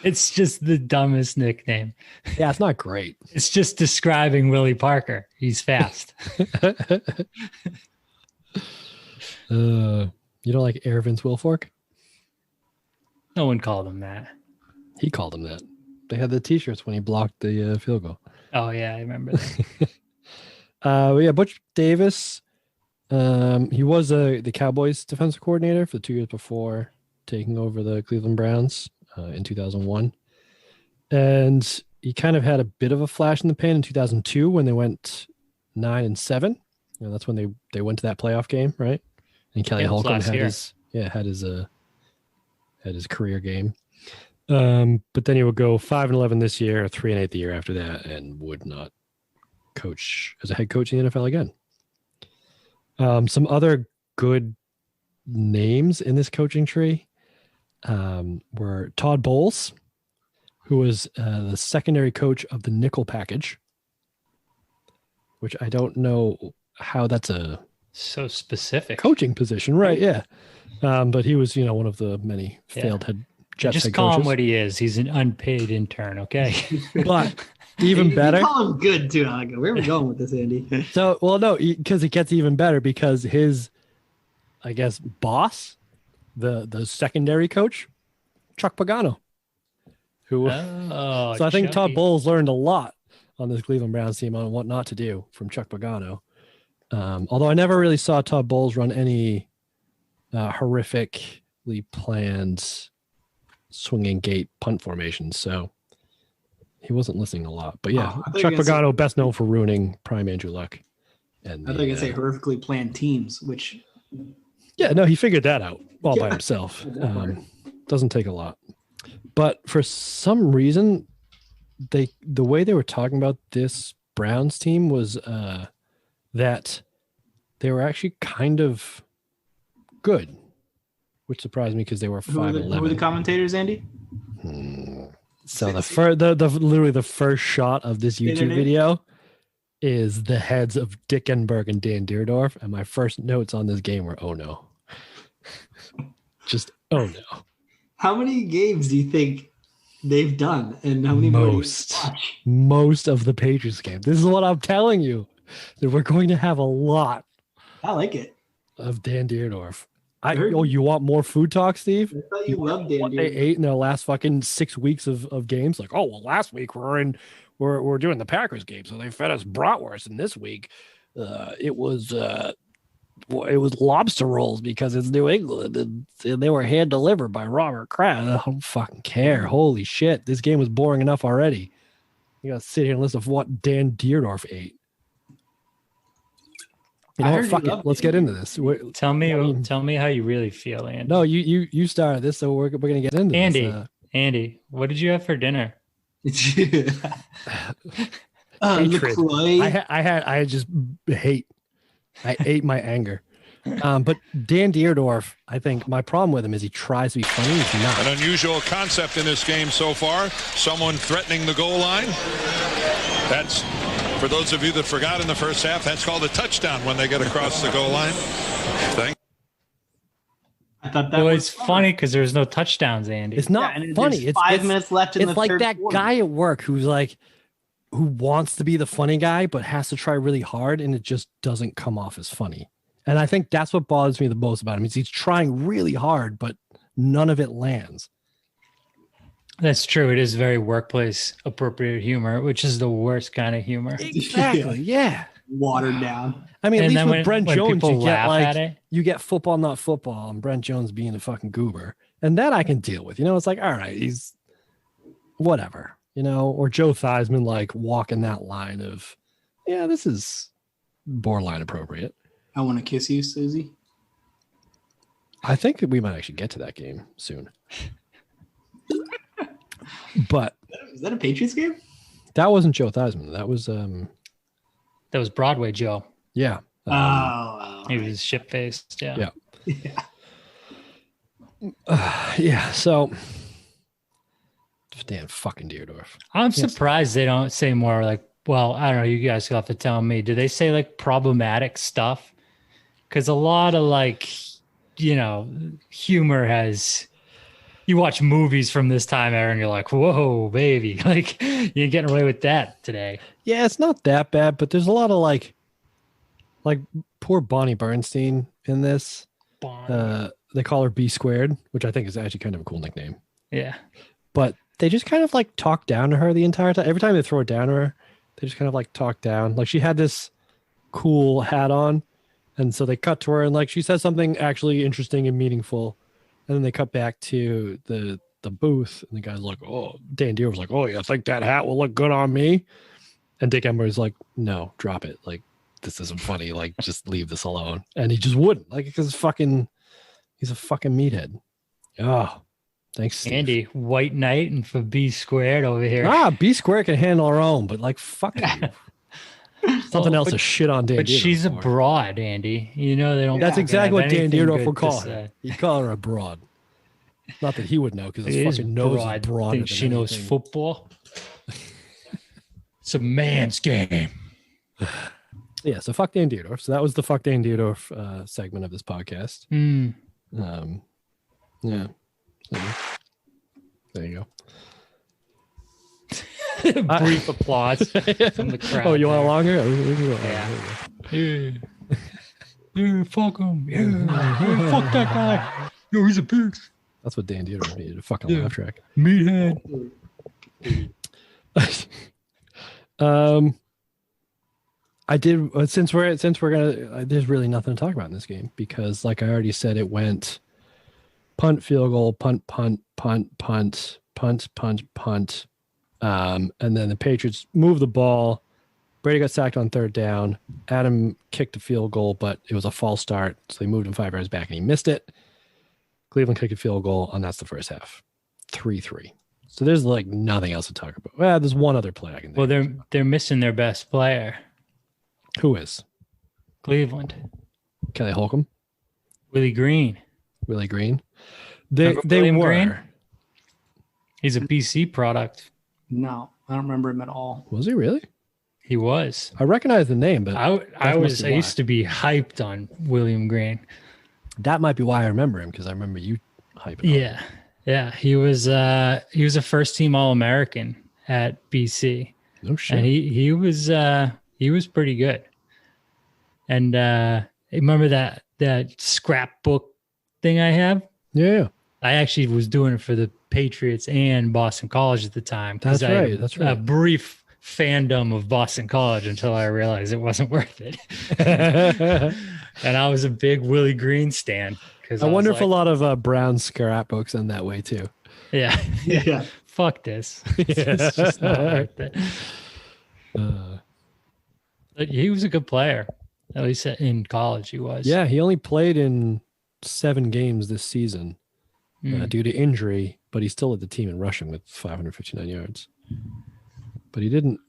D: It's just the dumbest nickname.
B: Yeah, it's not great.
D: It's just describing Willie Parker. He's fast.
B: You don't like Air Vince Wilfork?
D: No one called him that.
B: He called him that. They had the T-shirts when he blocked the field goal.
D: Oh, yeah, I remember that.
B: But yeah, Butch Davis. He was the Cowboys defensive coordinator for the 2 years before taking over the Cleveland Browns in 2001, and he kind of had a bit of a flash in the pan in 2002 when they went 9-7. You know, that's when they went to that playoff game, right? And Kelly Holcomb had his career game. But then he would go 5-11 this year, 3-8 the year after that, and would not coach as a head coach in the NFL again. Some other good names in this coaching tree were Todd Bowles, who was the secondary coach of the nickel package, which I don't know how that's a
D: So specific.
B: coaching position, right? Yeah. But he was, one of the many failed head Jets
D: Just
B: head
D: call him
B: coaches.
D: what he is. He's an unpaid intern, okay?
B: But even better.
C: You call him good too. I go, where are we going with this, Andy?
B: So, well, no, because it gets even better because his, I guess, boss, the secondary coach, Chuck Pagano, who.
D: Oh,
B: So I think Todd
D: Chucky.
B: Bowles learned a lot on this Cleveland Browns team on what not to do from Chuck Pagano. Although I never really saw Todd Bowles run any horrifically planned swinging gate punt formations, so he wasn't listening a lot. But yeah,
C: Oh, I thought you
B: Chuck
C: were gonna say-
B: Pagano, best known for ruining prime Andrew Luck. And
C: I thought you were going to say horrifically planned teams, which
B: yeah, no, he figured that out all by
C: Yeah.
B: himself. Doesn't take a lot. But for some reason, the way they were talking about this Browns team was that they were actually kind of good, which surprised me because they were 5-11.
C: Who were the commentators, Andy?
B: So literally the first shot of this YouTube video is the heads of Dick Enberg and Dan Deerdorf, and my first notes on this game were, oh no. Just, oh no.
C: How many games do you think they've done, and how many more do you watch?
B: Most of the Patriots game. This is what I'm telling you, that we're going to have a lot.
C: I like it.
B: Of Dan Deerdorf. You want more food talk, Steve?
C: I thought you loved Dan Deerdorf.
B: They ate in their last fucking 6 weeks of games. Like, oh well, last week we're doing the Packers game, so they fed us bratwurst, and this week it was lobster rolls because it's New England, and they were hand delivered by Robert Kraft. I don't fucking care. Holy shit, this game was boring enough already. You gotta sit here and listen to what Dan Deerdorf ate. You know what? Fuck it. Let's get into this.
D: Tell me how you really feel, Andy.
B: No, you started this, so we're gonna get into this.
D: Andy, what did you have for dinner?
B: Hatred. I just hate. I ate my anger. But Dan Deerdorf, I think my problem with him is he tries to be funny. He's not.
G: An unusual concept in this game so far. Someone threatening the goal line. That's, for those of you that forgot in the first half, that's called a touchdown when they get across the goal line.
C: I thought that
D: was funny because there's no touchdowns, Andy.
B: It's not funny. It's
C: 5 minutes left in the third
B: quarter. It's like that guy at work who wants to be the funny guy but has to try really hard, and it just doesn't come off as funny. And I think that's what bothers me the most about him is he's trying really hard, but none of it lands.
D: That's true. It is very workplace appropriate humor, which is the worst kind of humor.
B: Exactly. Yeah.
C: Watered down.
B: I mean, at least with Brent Jones, you get football, not football, and Brent Jones being a fucking goober. And that I can deal with. It's like, all right, he's whatever, or Joe Theismann walking that line of, yeah, this is borderline appropriate.
C: I want to kiss you, Susie.
B: I think that we might actually get to that game soon. But
C: is that a Patriots game?
B: That wasn't Joe Theismann. That was
D: Broadway Joe.
B: Yeah.
D: He was shit-faced. Yeah.
B: Yeah. So Dan fucking Deerdorf.
D: I'm surprised they don't say more well, I don't know. You guys will have to tell me. Do they say problematic stuff? Because a lot of humor has. You watch movies from this time era and you're like, whoa, baby. You're getting away with that today.
B: Yeah, it's not that bad, but there's a lot of poor Bonnie Bernstein in this. They call her B squared, which I think is actually kind of a cool nickname.
D: Yeah.
B: But they just kind of talk down to her the entire time. Every time they throw it down to her, they just kind of talk down. She had this cool hat on. And so they cut to her and she says something actually interesting and meaningful. And then they cut back to the booth, and the guy's like, "Oh, Dan Deere was like, oh, yeah, I think that hat will look good on me." And Dick Ember's like, "No, drop it. This isn't funny. Just leave this alone." And he just wouldn't, because he's a fucking meathead. Oh, thanks, Steve.
D: Andy, White Knight and for B squared over here.
B: B squared can handle her own, but fuck you. Something else to shit on Dan.
D: But she's a broad, Andy. They don't.
B: That's exactly what Dan Deerdorf would call her. He'd call her a broad. Not that he would know because his fucking nose is broad.
D: Think she knows football. It's a man's game.
B: Yeah. So fuck Dan Deerdorf. So that was the fuck Dan Deerdorf segment of this podcast. Yeah. There you go.
D: Brief applause from the crowd.
B: Oh, you want longer?
D: Yeah, fuck him. Yeah, fuck that guy. Yo, he's a pig.
B: That's what Dan Deerdorf needed, a fucking laugh track.
D: Meathead.
B: I did since we're gonna. There's really nothing to talk about in this game because, like I already said, it went punt, field goal, punt, punt, punt, punt, punt, punt, punt. And then the Patriots moved the ball. Brady got sacked on third down. Adam kicked a field goal, but it was a false start. So they moved him 5 yards back and he missed it. Cleveland kicked a field goal, and that's the first half. 3-3. So there's like nothing else to talk about. Well, there's one other play I can think
D: Well,
B: of.
D: they're missing their best player,
B: Who is?
D: Cleveland.
B: Kelly Holcomb?
D: Willie Green.
B: Willie Green? They
D: Remember
B: they
D: William
B: were.
D: Green? He's a BC product.
C: No, I don't remember him at all.
B: Was he really?
D: He was.
B: I recognize the name, but
D: I
B: must be why.
D: used to be hyped on William Green.
B: That might be why I remember him, because I remember you hyping him.
D: Yeah. He was a first team All-American at BC.
B: No shit.
D: And he was pretty good. And remember that scrapbook thing I have?
B: Yeah.
D: I actually was doing it for the Patriots and Boston College at the time.
B: That's
D: I had
B: right. That's right.
D: A brief fandom of Boston College until I realized it wasn't worth it. And I was a big Willie Green stan.
B: I wonder if a lot of Brown scrapbooks end that way too.
D: Yeah.
C: Yeah.
D: Fuck this. It's just not worth it. But he was a good player. At least in college he was.
B: Yeah, he only played in 7 games this season due to injury, but he still led the team in rushing with 559 yards. But he didn't.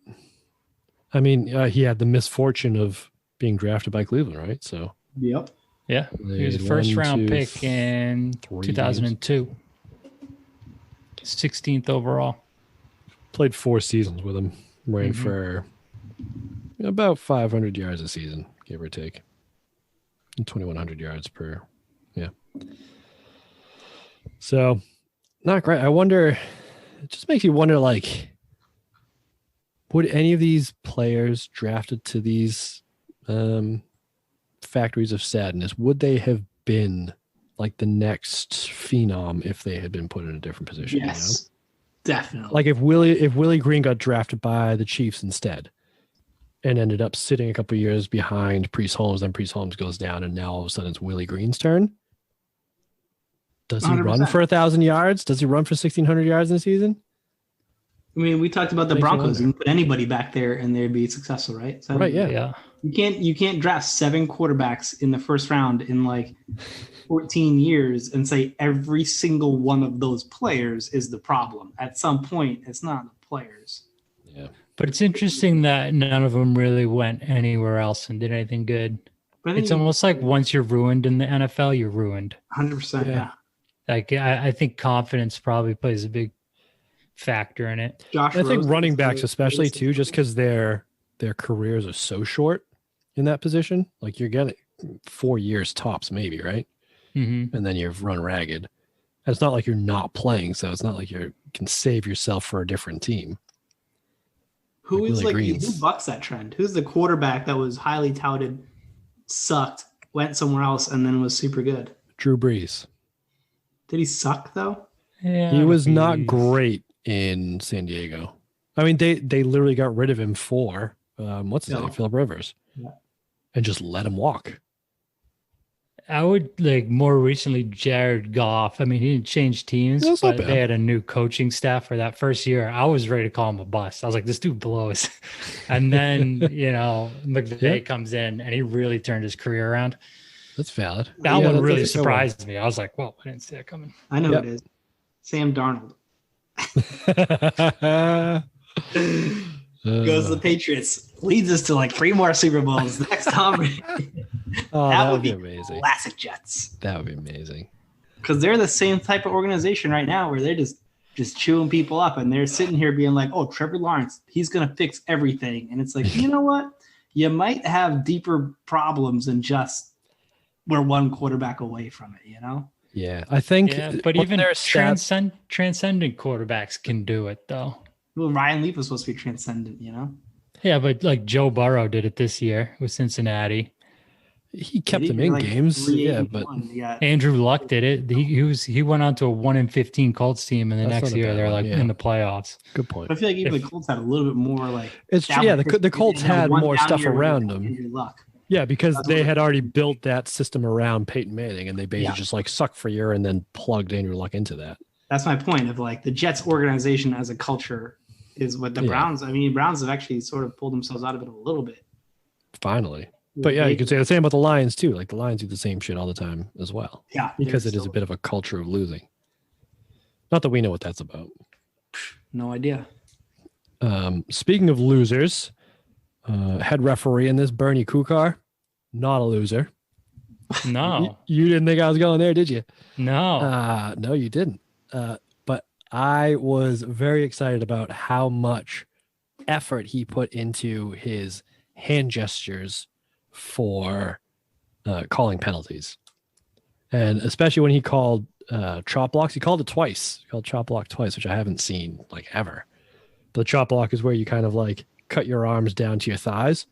B: I mean, he had the misfortune of being drafted by Cleveland, right? So.
C: Yep.
D: Yeah, he was a first round pick in 2002. 16th overall.
B: Played 4 seasons with him, ran for about 500 yards a season, give or take. And 2,100 yards per. Yeah. So, not great. I wonder, it just makes you wonder, like, would any of these players drafted to these factories of sadness, would they have been like the next phenom if they had been put in a different position?
C: Yes, definitely.
B: Like if Willie Green got drafted by the Chiefs instead and ended up sitting a couple of years behind Priest Holmes, then Priest Holmes goes down and now all of a sudden it's Willie Green's turn. Does he
C: 100%.
B: run for 1,000 yards? Does he run for 1,600 yards in a season?
C: I mean, we talked about the
B: Makes you
C: Broncos.
B: wonder.
C: You can put anybody back there and they'd be successful, right? So
B: Right, yeah.
D: Yeah.
C: You can't draft 7 quarterbacks in the first round in like 14 years and say every single one of those players is the problem. At some point, it's not the players.
B: Yeah.
D: But it's interesting that none of them really went anywhere else and did anything good.
C: But I think
D: It's almost like once you're ruined in the NFL, you're ruined.
C: 100%. Yeah.
D: Like I think confidence probably plays a big factor in it.
C: Josh
B: I think
C: Rosen
B: running
C: is
B: backs,
C: the-
B: especially too, just because their careers are so short in that position. Like you're getting 4 years tops, maybe, right?
D: Mm-hmm.
B: And then you've run ragged. And it's not like you're not playing, so it's not like you can save yourself for a different team.
C: Who
B: like
C: is
B: Willie
C: like who
B: Green's.
C: bucks that trend? Who's the quarterback that was highly touted, sucked, went somewhere else, and then was super good?
B: Drew Brees.
C: Did he suck though?
D: Yeah,
B: He was not
D: he's-
B: great in San Diego. I mean, they literally got rid of him for what's his
C: Yeah.
B: name, Phillip Rivers,
C: Yeah.
B: and just let him walk.
D: I would like more recently Jared Goff. I mean, he didn't change teams,
B: That's not
D: but
B: bad.
D: they had a new coaching staff for that first year. I was ready to call him a bust. I was like, this dude blows. And then, McVay
B: Yeah.
D: comes in and he really turned his career around.
B: That's valid.
D: That
B: Yeah,
D: one
B: that's
D: really
B: a good one.
D: surprised me. I was like, whoa, I didn't see that coming.
C: I know
B: Yep.
C: it is. Sam Darnold goes to the Patriots, leads us to like 3 more Super Bowls. Next Tom Brady.
B: Oh,
C: That
B: that
C: would
B: would be
C: be
B: amazing.
C: classic Jets.
B: That would be amazing.
C: Because they're the same type of organization right now where they're just chewing people up and they're sitting here being like, oh, Trevor Lawrence, he's going to fix everything. And it's like, you know what? You might have deeper problems than just we're one quarterback away from it, you know?
B: Yeah, I think.
D: Yeah, but
B: one of
D: even
B: their stats-
D: transcendent quarterbacks can do it, though.
C: Well, Ryan Leaf was supposed to be transcendent, you know?
D: Yeah, but like Joe Burrow did it this year with Cincinnati.
B: he kept
C: He
B: them
C: did,
B: in
C: like,
B: games. Yeah, but
C: 381. Yeah.
D: Andrew Luck did it. He went on to a 1-15 Colts team, and the
B: That's
D: next
B: not a
D: year
B: bad
D: they're
B: one,
D: like
B: yeah.
D: in the playoffs.
B: good point.
C: I feel like even
D: If-
C: the Colts had a little bit more like
B: It's
C: down
B: yeah.
C: history.
B: The Colts
C: They had
B: had
C: one
B: more
C: down
B: stuff
C: year with
B: around them.
C: Andrew Luck.
B: Yeah, because
C: That's
B: they
C: what-
B: had already built that system around Peyton Manning, and they basically
C: Yeah.
B: just like sucked for a year and then plugged Andrew Luck into that.
C: That's my point of like the Jets organization as a culture is what the
B: Yeah.
C: Browns. I mean, Browns have actually sort of pulled themselves out of it a little bit.
B: Finally, But yeah, you could say the same about the Lions too. Like the Lions do the same shit all the time as well.
C: Yeah,
B: because it is a bit of a culture of losing. Not that we know what that's about.
C: No idea.
B: Speaking of losers, head referee in this, Bernie Kukar, not a loser.
D: No,
B: you didn't think I was going there, did you?
D: no.
B: No, you didn't. But I was very excited about how much effort he put into his hand gestures for calling penalties. And especially when he called chop blocks, he called it twice. He called chop block twice, which I haven't seen like ever. The chop block is where you kind of like cut your arms down to your thighs.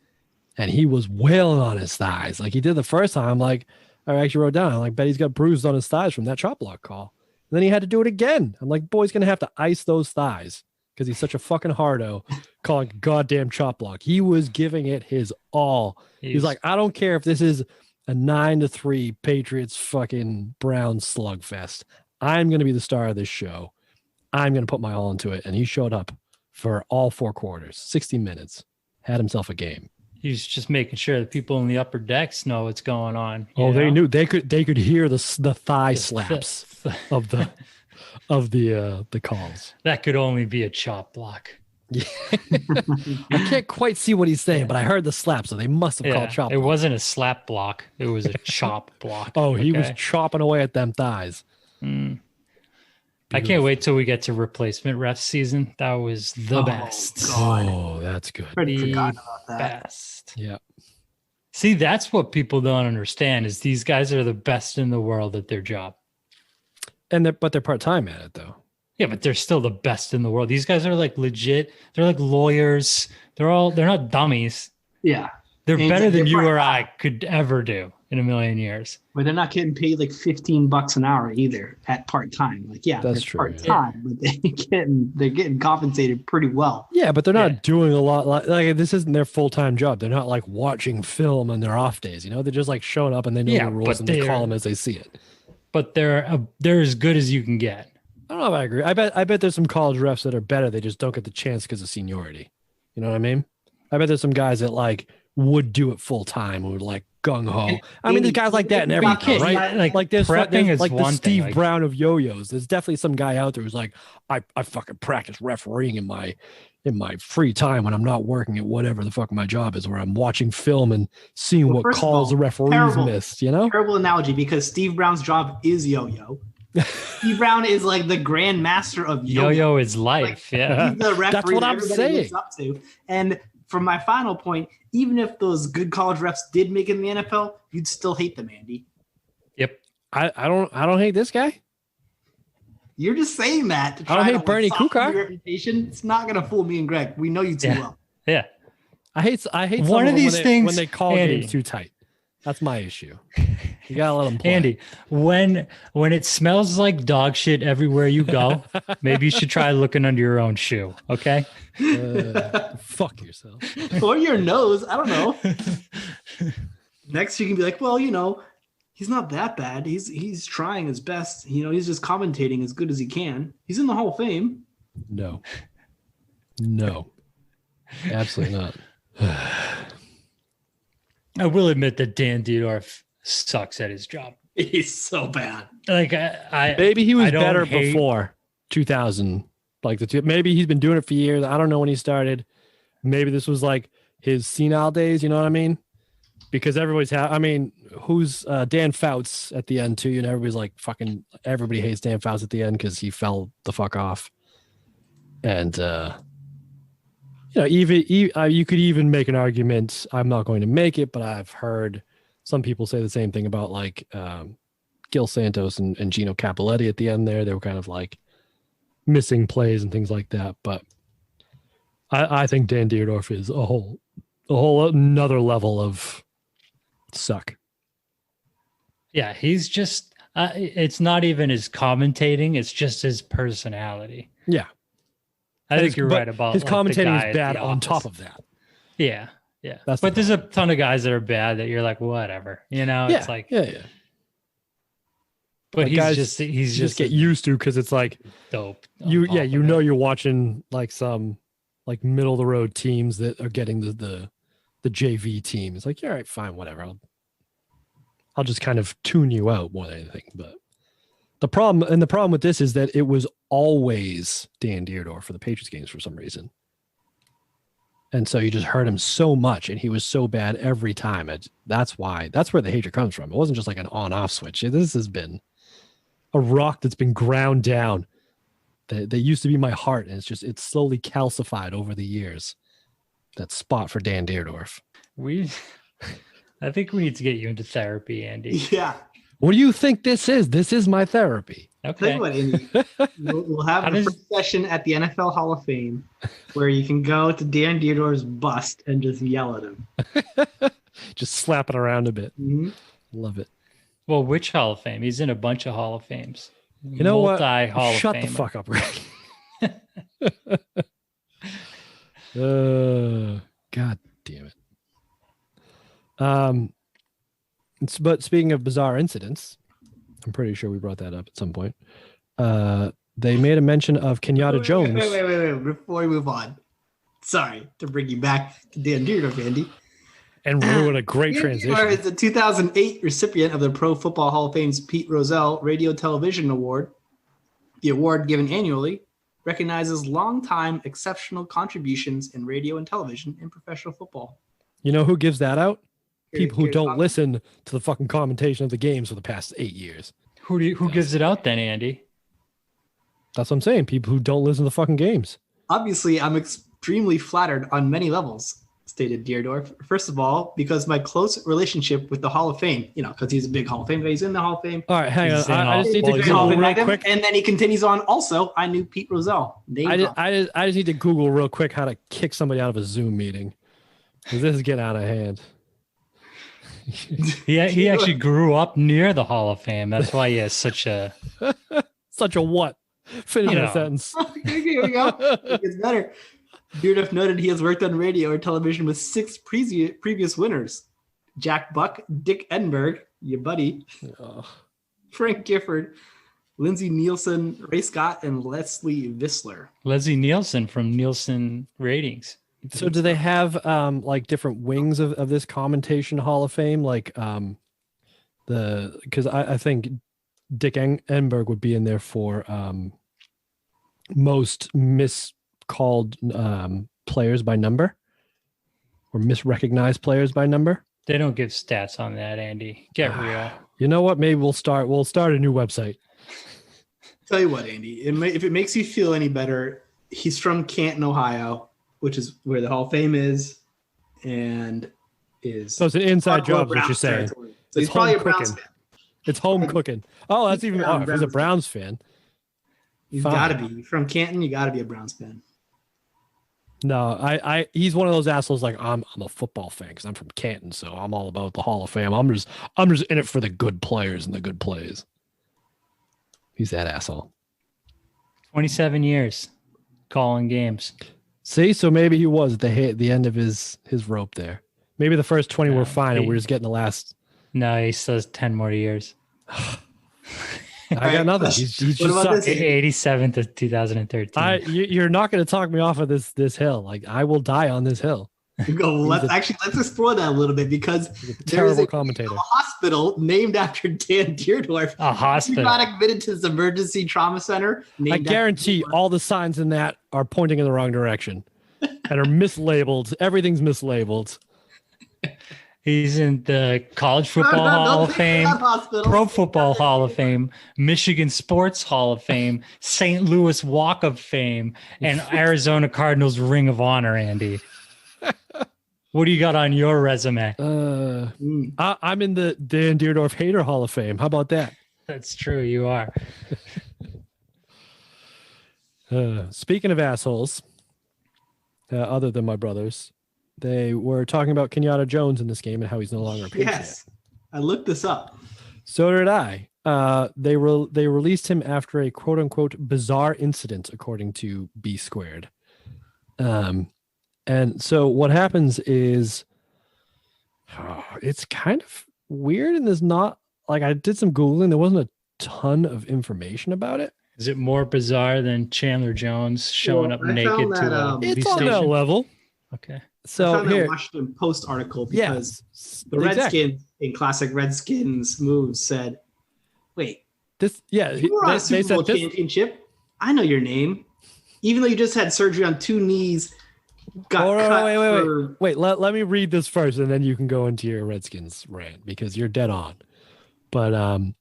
B: And he was wailing on his thighs. Like he did the first time. Like I actually wrote down, like, bet he's got bruised on his thighs from that chop block call. And then he had to do it again. I'm like, boy's going to have to ice those thighs because he's such a fucking hardo calling goddamn chop block. He was giving it his all. He's like, I don't care if this is a 9-3 Patriots fucking Brown slugfest. I'm going to be the star of this show. I'm going to put my all into it. And he showed up for all 4 quarters, 60 minutes, had himself a game.
D: He's just making sure that people in the upper decks know what's going on.
B: Oh, they knew they could hear the thigh slaps of the calls.
D: That could only be a chop block.
B: Yeah. I can't quite see what he's saying, but I heard the slap, so they must have called chop.
D: It wasn't a slap block. It was a chop block.
B: Oh, he was chopping away at them thighs.
D: I can't wait till we get to replacement ref season. That was the best.
C: God.
B: Oh, that's good.
C: Pretty forgot about that.
D: Best.
B: Yeah.
D: See, that's what people don't understand is these guys are the best in the world at their job.
B: But they're part-time at it though.
D: Yeah, but they're still the best in the world. These guys are like legit. They're like lawyers. They're not dummies.
C: Yeah.
D: They're better than you or I could ever do in a million years.
C: But they're not getting paid like $15 an hour either at part-time. Like, yeah,
B: that's true.
C: Part-time, but they're getting compensated pretty well.
B: Yeah, but they're not doing a lot. Like this isn't their full-time job. They're not like watching film on their off days. You know, they're just like showing up and they know the rules and they call them as they see it.
D: But they're as good as you can get.
B: I don't know if I agree. I bet there's some college refs that are better. They just don't get the chance because of seniority. You know what I mean? I bet there's some guys that like would do it full time, would like gung ho. I mean, there's guys like that in every kid, right? Like there's like the Steve Brown of yo-yos. There's definitely some guy out there who's like, I fucking practice refereeing in my free time when I'm not working at whatever the fuck my job is, where I'm watching film and seeing what calls the referees missed. You know,
C: terrible analogy because Steve Brown's job is yo-yo. Steve Brown is like the grand master of yo-yo.
D: Yo-yo is life.
C: Like,
D: yeah,
C: he's the referee
B: that's what I'm saying.
C: Looks up to. And for my final point, even if those good college refs did make it in the NFL, you'd still hate them, Andy.
D: Yep.
B: I don't hate this guy.
C: You're just saying that. To try
B: I don't hate Bernie Kukar.
C: Reputation. It's not gonna fool me and Greg. We know you too well.
D: Yeah.
B: I hate
D: one of these things
B: when they call games too tight. That's my issue. You gotta let them play.
D: Andy, when it smells like dog shit everywhere you go, maybe you should try looking under your own shoe. Okay.
B: Fuck yourself.
C: Or your nose. I don't know. Next, you can be like, well, you know, he's not that bad. He's trying his best. You know, he's just commentating as good as he can. He's in the Hall of Fame.
B: No, absolutely not.
D: I will admit that Dan Dierdorf sucks at his job.
C: He's so bad.
D: Like
B: maybe he was better before 2000. Maybe he's been doing it for years. I don't know when he started. Maybe this was like his senile days. You know what I mean? Because everybody's who's Dan Fouts at the end too? And everybody's like fucking. Everybody hates Dan Fouts at the end because he fell the fuck off. And you know, even you could even make an argument. I'm not going to make it, but I've heard some people say the same thing about like Gil Santos and Gino Capoletti at the end there. They were kind of like missing plays and things like that. But I think Dan Dierdorf is a whole another level of suck.
D: Yeah, he's just it's not even his commentating, it's just his personality.
B: Yeah.
D: I think you're right about
B: his commentating is bad on top of that.
D: Yeah. But there's a ton of guys that are bad that you're like, whatever. You know, it's like
B: yeah.
D: But
B: like
D: he's just
B: get used to because it's like
D: dope.
B: You're watching like some like middle of the road teams that are getting the the JV team. It's like, yeah, all right, fine, whatever. I'll just kind of tune you out more than anything. But the problem with this is that it was always Dan Dierdorf for the Patriots games for some reason. And so you just heard him so much, and he was so bad every time. That's where the hatred comes from. It wasn't just like an on-off switch. This has been a rock that's been ground down. That used to be my heart, and it's slowly calcified over the years. That spot for Dan Dierdorf.
D: I think we need to get you into therapy, Andy.
C: Yeah.
B: What do you think this is? This is my therapy.
D: Okay.
C: Tell you what, Andy, we'll have the first session at the NFL Hall of Fame where you can go to Dan Dierdorf's bust and just yell at him.
B: Just slap it around a bit.
C: Mm-hmm.
B: Love it.
D: Well, which Hall of Fame? He's in a bunch of Hall of Fames.
B: You know what?
D: Hall
B: Shut
D: of
B: the
D: Famer.
B: fuck up, Rick. God damn it. But speaking of bizarre incidents, I'm pretty sure we brought that up at some point. They made a mention of Kenyatta Jones.
C: Wait. Before we move on. Sorry to bring you back to Dan Dierdorf, Andy.
B: And ruin a great transition.
C: Dan Dierdorf is the 2008 recipient of the Pro Football Hall of Fame's Pete Rozelle Radio Television Award. The award, given annually, recognizes longtime exceptional contributions in radio and television in professional football.
B: You know who gives that out? People who don't
C: Tommy.
B: listen to the fucking commentation of the games for the past 8 years.
D: Who gives it out then, Andy?
B: That's what I'm saying. People who don't listen to the fucking games.
C: Obviously, I'm extremely flattered on many levels, stated Dierdorf. First of all, because my close relationship with the Hall of Fame, because he's a big Hall of Fame guy. He's in the Hall of Fame.
B: All right, hang
D: He's
B: on. I just need to
C: Big Hall of
B: Google
C: Fame
B: real
C: item.
B: quick.
C: And then he continues on. Also, I knew Pete Rozelle.
B: I just need to Google real quick how to kick somebody out of a Zoom meeting. Because this is getting out of hand.
D: He actually grew up near the Hall of Fame. That's why he has such a
B: what? Finish that sentence.
C: Here we go. It gets better. Dierdorf noted he has worked on radio or television with 6 previous winners: Jack Buck, Dick Enberg, your buddy, Frank Gifford, Lindsey Nielsen, Ray Scott, and Leslie Visler.
D: Leslie Nielsen from Nielsen Ratings.
B: So do they have like different wings of this commentation Hall of Fame? Like because I think Dick Enberg would be in there for most miscalled players by number or misrecognized players by number.
D: They don't give stats on that, Andy. Get real.
B: You know what? Maybe we'll start a new website.
C: Tell you what, Andy, if it makes you feel any better, he's from Canton, Ohio, which is where the Hall of Fame is, and is.
B: So it's an inside job, is what you're saying.
C: Territory. So he's probably a Browns fan.
B: It's home cooking. Oh, that's even.
C: Yeah,
B: If he's a Browns fan.
C: He's
B: Fine.
C: got to be from Canton. You got to be a Browns fan.
B: No, he's one of those assholes. Like I'm a football fan because I'm from Canton, so I'm all about the Hall of Fame. I'm just in it for the good players and the good plays. He's that asshole.
D: 27 years calling games.
B: See, so maybe he was at the end of his rope there. Maybe the first 20 were fine, and we're just getting the last.
D: No, he still has 10 more years.
B: I got nothing. He's just sucks.
D: 87th of 2013.
B: You're not going to talk me off of this hill. Like I will die on this hill.
C: Let's explore that a little bit because
B: terrible
C: there's a
B: commentator.
C: hospital named after Dan Dierdorf.
D: A hospital.
C: He got admitted to his emergency trauma center.
B: I guarantee all the signs in that are pointing in the wrong direction and are mislabeled. Everything's mislabeled.
D: He's in the College Football Hall of Fame, Pro Football Hall of Fame, Michigan Sports Hall of Fame, St. Louis Walk of Fame, and Arizona Cardinals Ring of Honor, Andy. What do you got on your resume?
B: I'm in the Dan Dierdorf Hater Hall of Fame. How about that?
D: That's true. You are.
B: Speaking of assholes, other than my brothers, they were talking about Kenyatta Jones in this game and how he's no longer a Patriot.
C: Yes, I looked this up.
B: So did I. They released him after a quote unquote bizarre incident, according to B Squared. And so what happens is it's kind of weird, and there's not like I did some Googling. There wasn't a ton of information about it.
D: Is it more bizarre than Chandler Jones showing up naked to a
B: it's
D: police
B: on
D: station?
B: that level.
D: Okay.
B: So
C: found that
B: here,
C: Washington Post article
B: yeah,
C: because the Redskins, in classic Redskins moves, said, "Wait, you were on a Super Bowl championship. I know your name, even though you just had surgery on 2 knees."
B: Wait. Let me read this first, and then you can go into your Redskins rant because you're dead on. But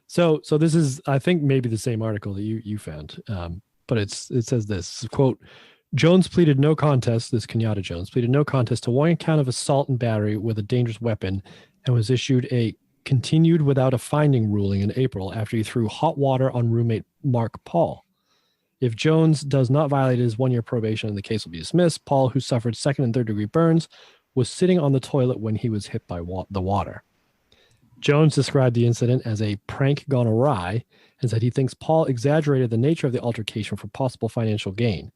B: so this is, I think, maybe the same article that you found. But it says this quote: Jones pleaded no contest. This Kenyatta Jones pleaded no contest to one count of assault and battery with a dangerous weapon, and was issued a continued without a finding ruling in April after he threw hot water on roommate Mark Paul. If Jones does not violate his 1-year probation, and the case will be dismissed. Paul, who suffered 2nd and 3rd degree burns, was sitting on the toilet when he was hit by the water. Jones described the incident as a prank gone awry and said he thinks Paul exaggerated the nature of the altercation for possible financial gain.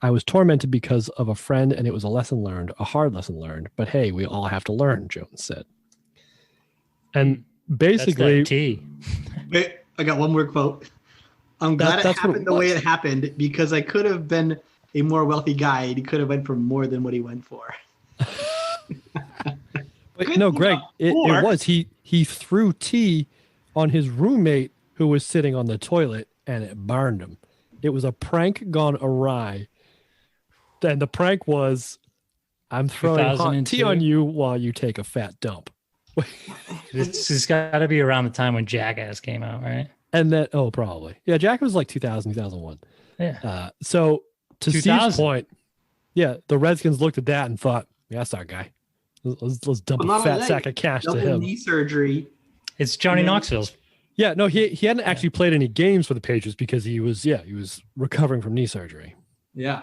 B: I was tormented because of a friend, and it was a lesson learned, a hard lesson learned. But hey, we all have to learn, Jones said. And basically,
C: Wait, I got one more quote. I'm glad it happened the way it happened because I could have been a more wealthy guy and he could have went for more than what he went for.
B: But no, Greg, it was he threw tea on his roommate who was sitting on the toilet and it burned him. It was a prank gone awry. And the prank was, I'm throwing hot tea on you while you take a fat dump.
D: It's got to be around the time when Jackass came out, right?
B: And then, probably. Yeah, Jack was like 2000, 2001.
D: Yeah.
B: So to Steve's point, the Redskins looked at that and thought, yeah, that's our guy. Let's dump a fat sack of cash to him.
C: Knee surgery.
D: It's Johnny Knoxville's.
B: Yeah, no, he hadn't actually played any games for the Patriots because he was recovering from knee surgery.
C: Yeah,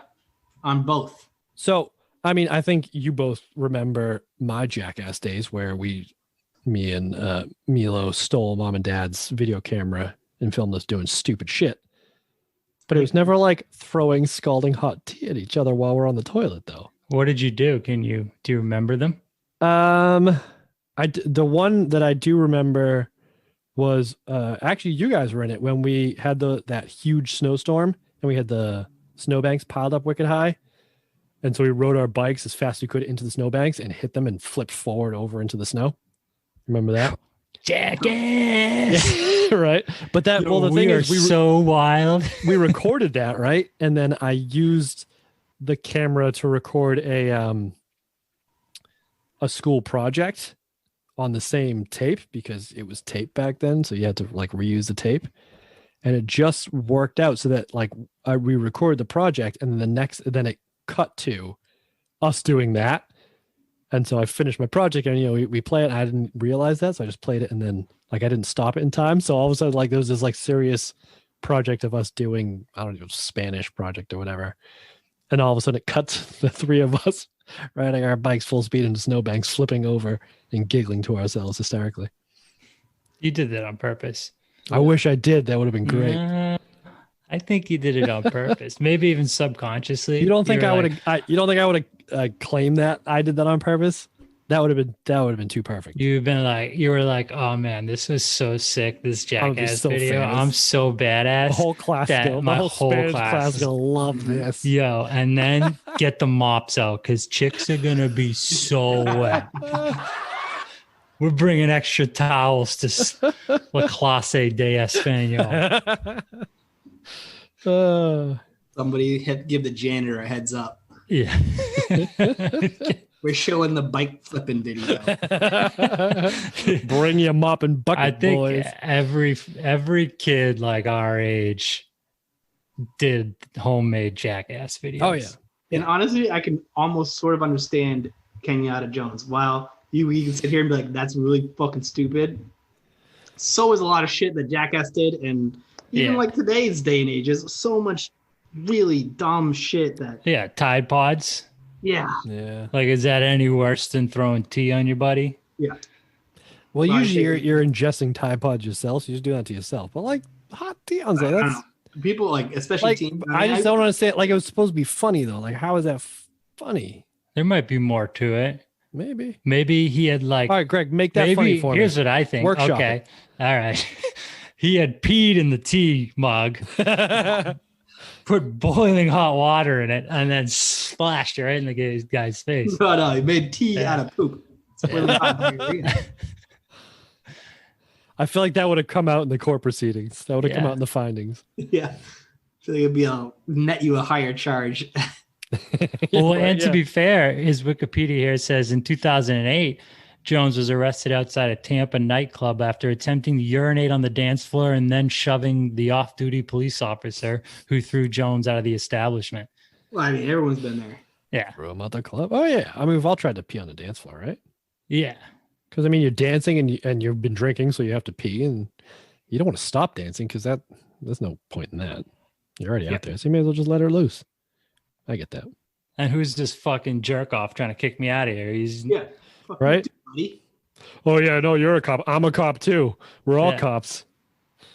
C: on both.
B: So, I mean, I think you both remember my Jackass days where me and Milo stole mom and dad's video camera and filmed us doing stupid shit. But it was never like throwing scalding hot tea at each other while we're on the toilet, though.
D: What did you do? Do you remember them?
B: The one that I do remember was actually you guys were in it when we had that huge snowstorm and we had the snowbanks piled up wicked high. And so we rode our bikes as fast as we could into the snowbanks and hit them and flipped forward over into the snow. Remember that?
D: Jackass.
B: Right. But the thing is, we were
D: so wild.
B: We recorded that, right? And then I used the camera to record a school project on the same tape because it was tape back then. So you had to like reuse the tape. And it just worked out so that like we recorded the project and then it cut to us doing that. And so I finished my project and, we play it. And I didn't realize that. So I just played it and then like I didn't stop it in time. So all of a sudden, like there was this like serious project of us doing, I don't know, Spanish project or whatever. And all of a sudden it cuts the 3 of us riding our bikes full speed into snowbanks, flipping over and giggling to ourselves hysterically. You
D: did that on purpose.
B: I wish I did. That would have been great.
D: I think you did it on purpose. Maybe even subconsciously.
B: You don't think I would have? You don't think I would have claimed that I did that on purpose? That would have been too perfect.
D: You were like, oh man, this was so sick. This Jackass video.
B: Famous.
D: I'm so badass.
B: The whole class, my whole Spanish class is gonna love this.
D: Yo, and then get the mops out because chicks are gonna be so wet. We're bringing extra towels to La Clase de Espanol.
C: Somebody give the janitor a heads up.
D: Yeah.
C: We're showing the bike flipping video.
B: Bring your mop and bucket,
D: I think
B: boys.
D: Every kid like our age did homemade Jackass videos.
B: Oh yeah.
C: And honestly, I can almost sort of understand Kenyatta Jones. While you can sit here and be like, that's really fucking stupid. So is a lot of shit that Jackass did. And even like today's day and age is so much really dumb shit that.
D: Yeah. Tide Pods.
C: Yeah.
B: Yeah.
D: Like, is that any worse than throwing tea on your buddy?
C: Yeah.
B: Well, usually you're ingesting Tide Pods yourself, so you just do that to yourself. But like hot tea on that's
C: people like, especially
B: like,
C: teens.
B: I just don't understand. Like, it was supposed to be funny though. Like, how is that funny?
D: There might be more to it.
B: Maybe
D: he had like.
B: All right, Greg, make that funny for me.
D: Here's what I think.
B: Workshop
D: okay.
B: it.
D: All right. He had peed in the tea mug. put boiling hot water in it and then splashed it right in the guy's face.
C: No, he made tea out of poop. It's really hot diarrhea.
B: I feel like that would have come out in the court proceedings. That would have come out in the findings.
C: Yeah. I feel like it'd be net you a higher charge.
D: Well, and to be fair, his Wikipedia here says in 2008, Jones was arrested outside a Tampa nightclub after attempting to urinate on the dance floor and then shoving the off-duty police officer who threw Jones out of the establishment.
C: Well, I mean, everyone's been there.
D: Yeah.
B: Threw him out the club. Oh, yeah. I mean, we've all tried to pee on the dance floor, right?
D: Yeah.
B: Because, I mean, you're dancing and you've been drinking, so you have to pee, and you don't want to stop dancing because there's no point in that. You're already out there, so you may as well just let her loose. I get that.
D: And who's this fucking jerk off trying to kick me out of here? He's
B: right. Oh yeah, no, you're a cop. I'm a cop too. We're all cops.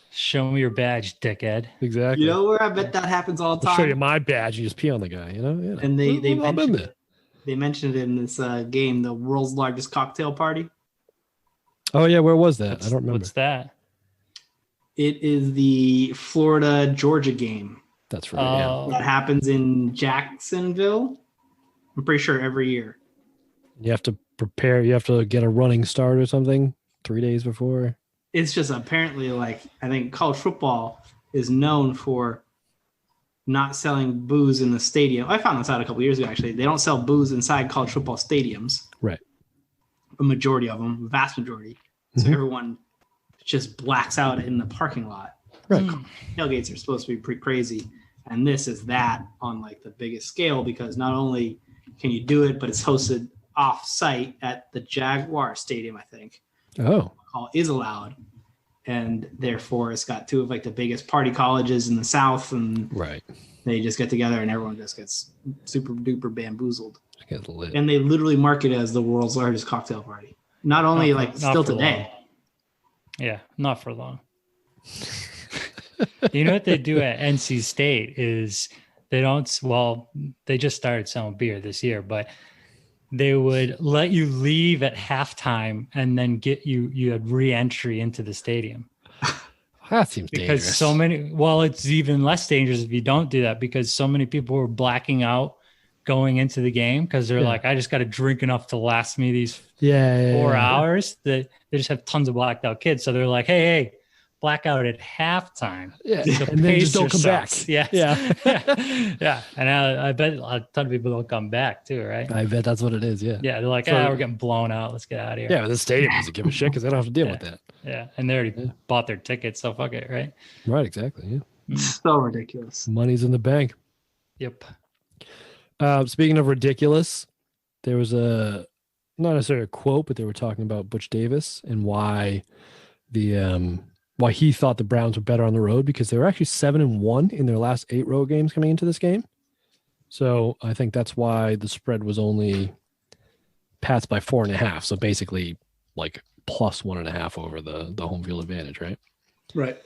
D: Show me your badge, dickhead.
B: Exactly.
C: You know where I bet that happens all the time?
B: I'll show you my badge. You just pee on the guy. You know. Yeah.
C: And they mentioned it in this game, the world's largest cocktail party.
B: Oh yeah, where was that? I don't remember.
D: What's that?
C: It is the Florida Georgia game.
B: That's right. Yeah.
C: That happens in Jacksonville. I'm pretty sure every year.
B: You have to prepare. You have to get a running start or something 3 days before.
C: It's just apparently I think college football is known for not selling booze in the stadium. I found this out a couple years ago, actually. They don't sell booze inside college football stadiums.
B: Right.
C: A majority of them, vast majority. So everyone just blacks out in the parking lot.
B: Right.
C: Tailgates are supposed to be pretty crazy. And this is that on the biggest scale, because not only can you do it, but it's hosted off site at the Jaguar Stadium, I think.
B: Oh.
C: Alcohol is allowed. And therefore it's got two of the biggest party colleges in the South. And they just get together and everyone just gets super duper bamboozled.
B: Gets lit.
C: And they literally market it as the world's largest cocktail party. Not only still today.
D: Long. Yeah, not for long. You know what they do at NC State is they just started selling beer this year, but they would let you leave at halftime and then get you had re-entry into the stadium.
B: That seems
D: because
B: dangerous.
D: It's even less dangerous if you don't do that, because so many people were blacking out going into the game because they're I just got to drink enough to last me these 4 hours. That they just have tons of blacked out kids. So they're like, hey, blackout at halftime.
B: Yeah. And then just don't come back.
D: Yeah.
B: Yeah.
D: Yeah. And I bet a ton of people don't come back too, right?
B: I bet that's what it is. Yeah.
D: Yeah. They're like, we're getting blown out. Let's get out of here.
B: Yeah. But the stadium doesn't give a shit because they don't have to deal with that.
D: Yeah. And they already bought their tickets. So fuck it. Right.
B: Right. Exactly. Yeah.
C: So ridiculous.
B: Money's in the bank.
D: Yep.
B: Speaking of ridiculous, there was not necessarily a quote, but they were talking about Butch Davis and why why he thought the Browns were better on the road, because they were actually 7-1 in their last 8 road games coming into this game. So I think that's why the spread was only Pats by 4.5. So basically plus 1.5 over the home field advantage, right?
C: Right.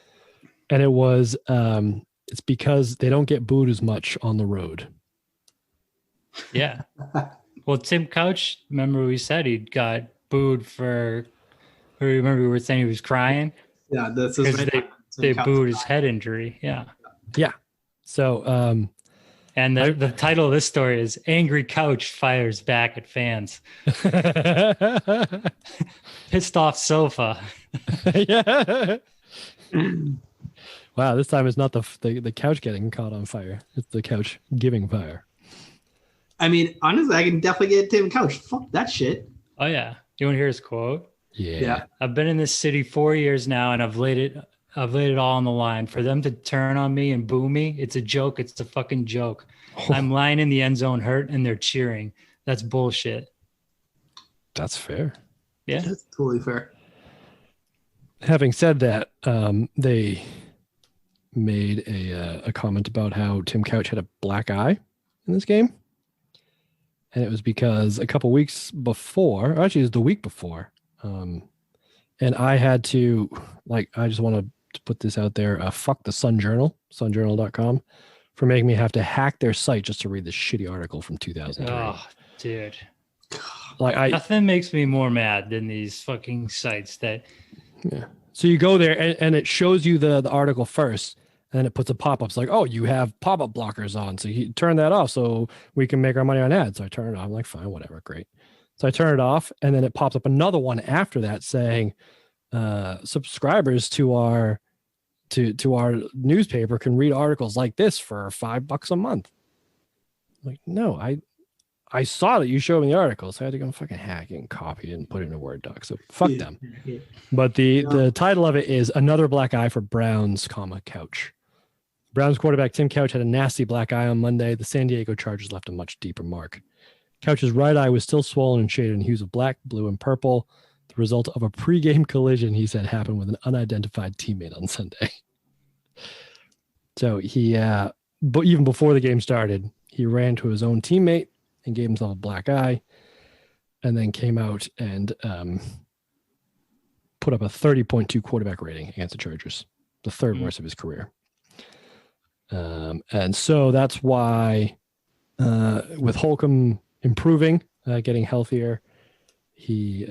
B: And it was it's because they don't get booed as much on the road.
D: Yeah. Well, Tim Couch, remember we said he got booed for, remember we were saying he was crying?
C: Yeah, that's
D: they booed his head injury. Yeah.
B: Yeah. So
D: and the title of this story is Angry Couch Fires Back at Fans. Pissed off sofa.
B: Yeah. Wow, this time it's not the couch getting caught on fire. It's the couch giving fire.
C: I mean, honestly, I can definitely get Tim Couch. Fuck that shit.
D: Oh, yeah. You want to hear his quote?
B: Yeah.
D: I've been in this city 4 years now, and I've laid it all on the line. For them to turn on me and boo me, it's a joke. It's a fucking joke. Oh. I'm lying in the end zone hurt, and they're cheering. That's bullshit.
B: That's fair.
D: Yeah.
C: That's totally fair.
B: Having said that, they made a comment about how Tim Couch had a black eye in this game. And it was because a couple weeks before, or actually it was the week before, and I had to, I just want to put this out there, fuck the Sun Journal, sunjournal.com, for making me have to hack their site just to read this shitty article from 2003.
D: Oh, dude. Nothing makes me more mad than these fucking sites that...
B: Yeah. So you go there and it shows you the article first, And then it puts a pop-up. It's like, oh, you have pop-up blockers on. So you turn that off so we can make our money on ads. So I turn it off. I'm like, fine, whatever, great. So I turn it off, and then it pops up another one after that saying, subscribers to our newspaper can read articles like this for $5 a month. I'm like, no, I saw that you showed me the article, so I had to go fucking hack it and copy it and put it in a Word doc. So fuck them. But the title of it is Another Black Eye for Browns, Couch. Browns quarterback Tim Couch had a nasty black eye on Monday. The San Diego Chargers left a much deeper mark. Couch's right eye was still swollen and shaded in hues of black, blue, and purple. The result of a pregame collision, he said, happened with an unidentified teammate on Sunday. So he, but even before the game started, he ran to his own teammate and gave himself a black eye, and then came out and put up a 30.2 quarterback rating against the Chargers, the third worst of his career. And so that's why, with Holcomb improving, getting healthier, he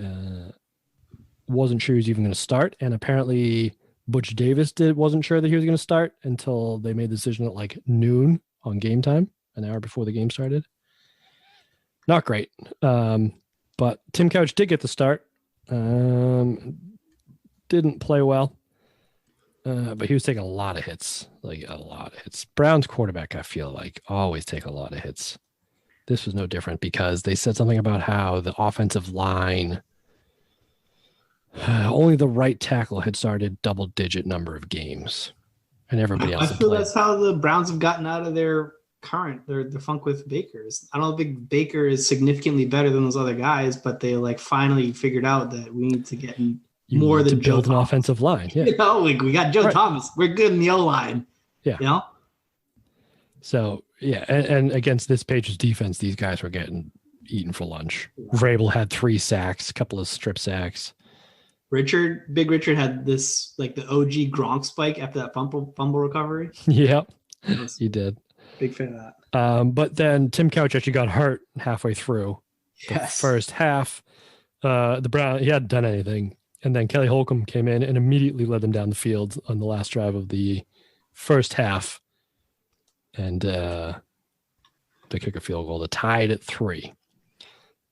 B: wasn't sure he was even going to start. And apparently Butch Davis wasn't sure that he was going to start until they made the decision at like noon on game time, an hour before the game started. Not great. But Tim Couch did get the start. Didn't play well. But he was taking a lot of hits, like a lot of hits. Browns quarterback, I feel like, always take a lot of hits. This was no different because they said something about how the offensive line, only the right tackle had started double-digit number of games, and everybody else.
C: I feel that's how the Browns have gotten out of their funk with Baker's. I don't think Baker is significantly better than those other guys, but they like finally figured out that we need to get more than
B: build
C: Joe
B: an
C: Thomas.
B: offensive line. Yeah.
C: You know, like we got Joe Thomas. We're good in the O-line.
B: Yeah.
C: You know?
B: So, yeah. And against this Patriots defense, these guys were getting eaten for lunch. Vrabel had 3 sacks, a couple of strip sacks.
C: Big Richard had this, like the OG Gronk spike after that fumble recovery.
B: Yep. He did.
C: Big fan of that.
B: But then Tim Couch actually got hurt halfway through the first half. The Brown, he hadn't done anything. And then Kelly Holcomb came in and immediately led them down the field on the last drive of the first half. And they kick a field goal to tie it at 3.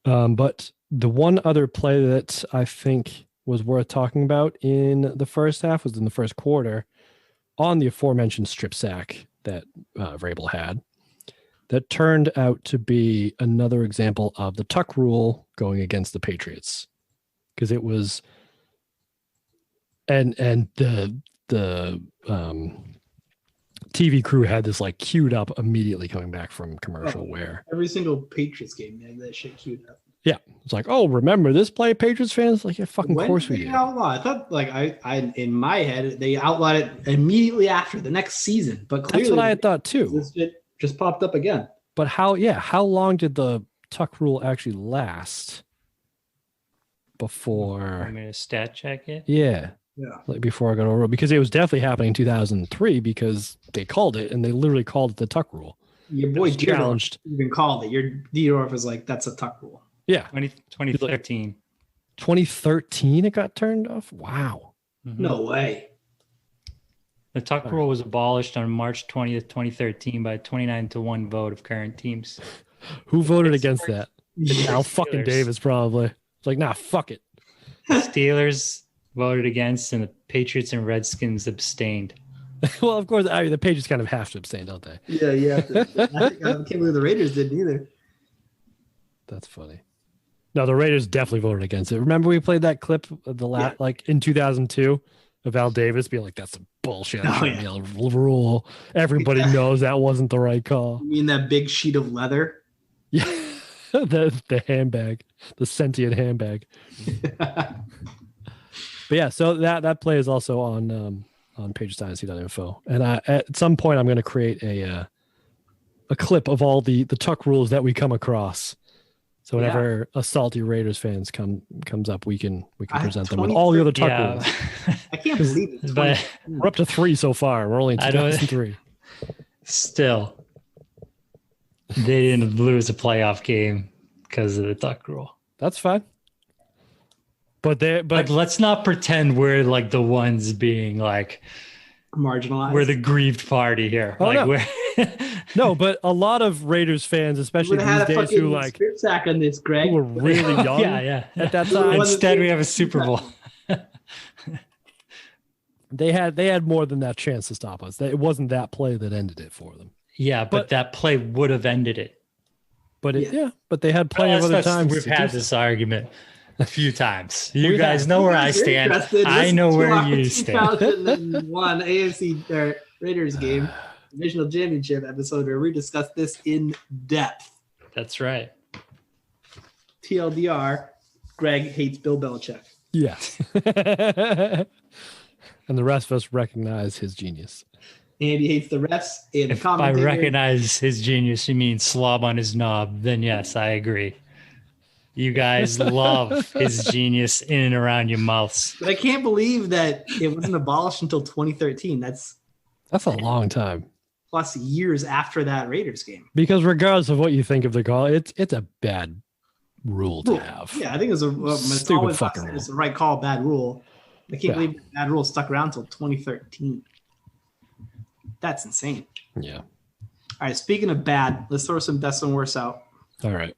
B: But the one other play that I think was worth talking about in the first half was in the first quarter on the aforementioned strip sack that Vrabel had. That turned out to be another example of the tuck rule going against the Patriots. Because it was... And the TV crew had this like queued up immediately coming back from commercial where
C: every single Patriots game they had that shit queued up.
B: Yeah, it's like, oh, remember this play, Patriots fans? Like, yeah, fucking course we did.
C: Outlaw? I thought, like, I in my head they outlawed it immediately after the next season, but clearly
B: that's what I had thought too.
C: This shit just popped up again.
B: But how long did the tuck rule actually last before?
D: I'm gonna stat check it.
B: Yeah.
C: Yeah.
B: Like before I got over, because it was definitely happening in 2003 because they called it and they literally called it the tuck rule.
C: Your boy
B: challenged.
C: Even called it. Your Diorf is like, that's a tuck rule.
B: Yeah.
D: 2013.
B: 2013 it got turned off? Wow.
D: Mm-hmm.
C: No way.
D: The tuck rule was abolished on March 20th, 2013 by a 29-1 vote of current teams.
B: Who voted against that?
C: Yeah.
B: Al fucking Davis probably. It's like, nah, fuck it.
D: Steelers voted against, and the Patriots and Redskins abstained.
B: Well, of course, I mean, the Patriots kind of have to abstain, don't they?
C: Yeah. I can't believe the Raiders didn't either.
B: That's funny. No, the Raiders definitely voted against it. Remember we played that clip of like in 2002 of Al Davis being like, that's a bullshit rule. Everybody knows that wasn't the right call.
C: You mean that big sheet of leather?
B: Yeah. the handbag, the sentient handbag. But yeah, so that play is also on pagesdynasty.info. And at some point I'm going to create a clip of all the tuck rules that we come across. So whenever a salty Raiders fans comes up, we can present them with all the other tuck rules.
C: I can't believe it.
D: But
B: we're up to 3 so far. We're only in 2003.
D: Still, they didn't lose a playoff game because of the tuck rule.
B: That's fine. But
D: let's not pretend we're like the ones being like,
C: marginalized.
D: We're the grieved party here.
B: Oh, no.
D: we're
B: No, but a lot of Raiders fans, especially
C: would have
B: these
C: had a
B: days, who
C: fucking script sack on this, Greg.
B: who were really young
D: yeah.
B: at that
C: We were
B: time.
C: one-
D: Instead, we have a Super Bowl.
B: They had more than that chance to stop us. It wasn't that play that ended it for them.
D: Yeah, but that play would have ended it.
B: But but they had plenty of other times.
D: We've
B: to
D: had
B: do
D: this argument a few times. You
B: We
D: guys
B: have.
D: know where I stand. I know where you stand.
C: 2001 AFC Raiders game, divisional championship episode where we discussed this in depth.
D: That's right.
C: TLDR, Greg hates Bill Belichick.
B: Yes. And the rest of us recognize his genius.
C: Andy hates the refs and the
D: If I
C: commentator.
D: recognize his genius, you mean slob on his knob, then yes, I agree. You guys love his genius in and around your mouths.
C: But I can't believe that it wasn't abolished until 2013. That's
B: a long time.
C: plus years after that Raiders game.
B: Because regardless of what you think of the call, it's a bad rule to have.
C: Yeah, I think it's
B: Stupid fucking rule.
C: it's the right call, bad rule. I can't
B: Yeah.
C: believe that rule stuck around until 2013. That's insane.
B: Yeah.
C: All right, speaking of bad, let's throw some best and worst out.
B: All right.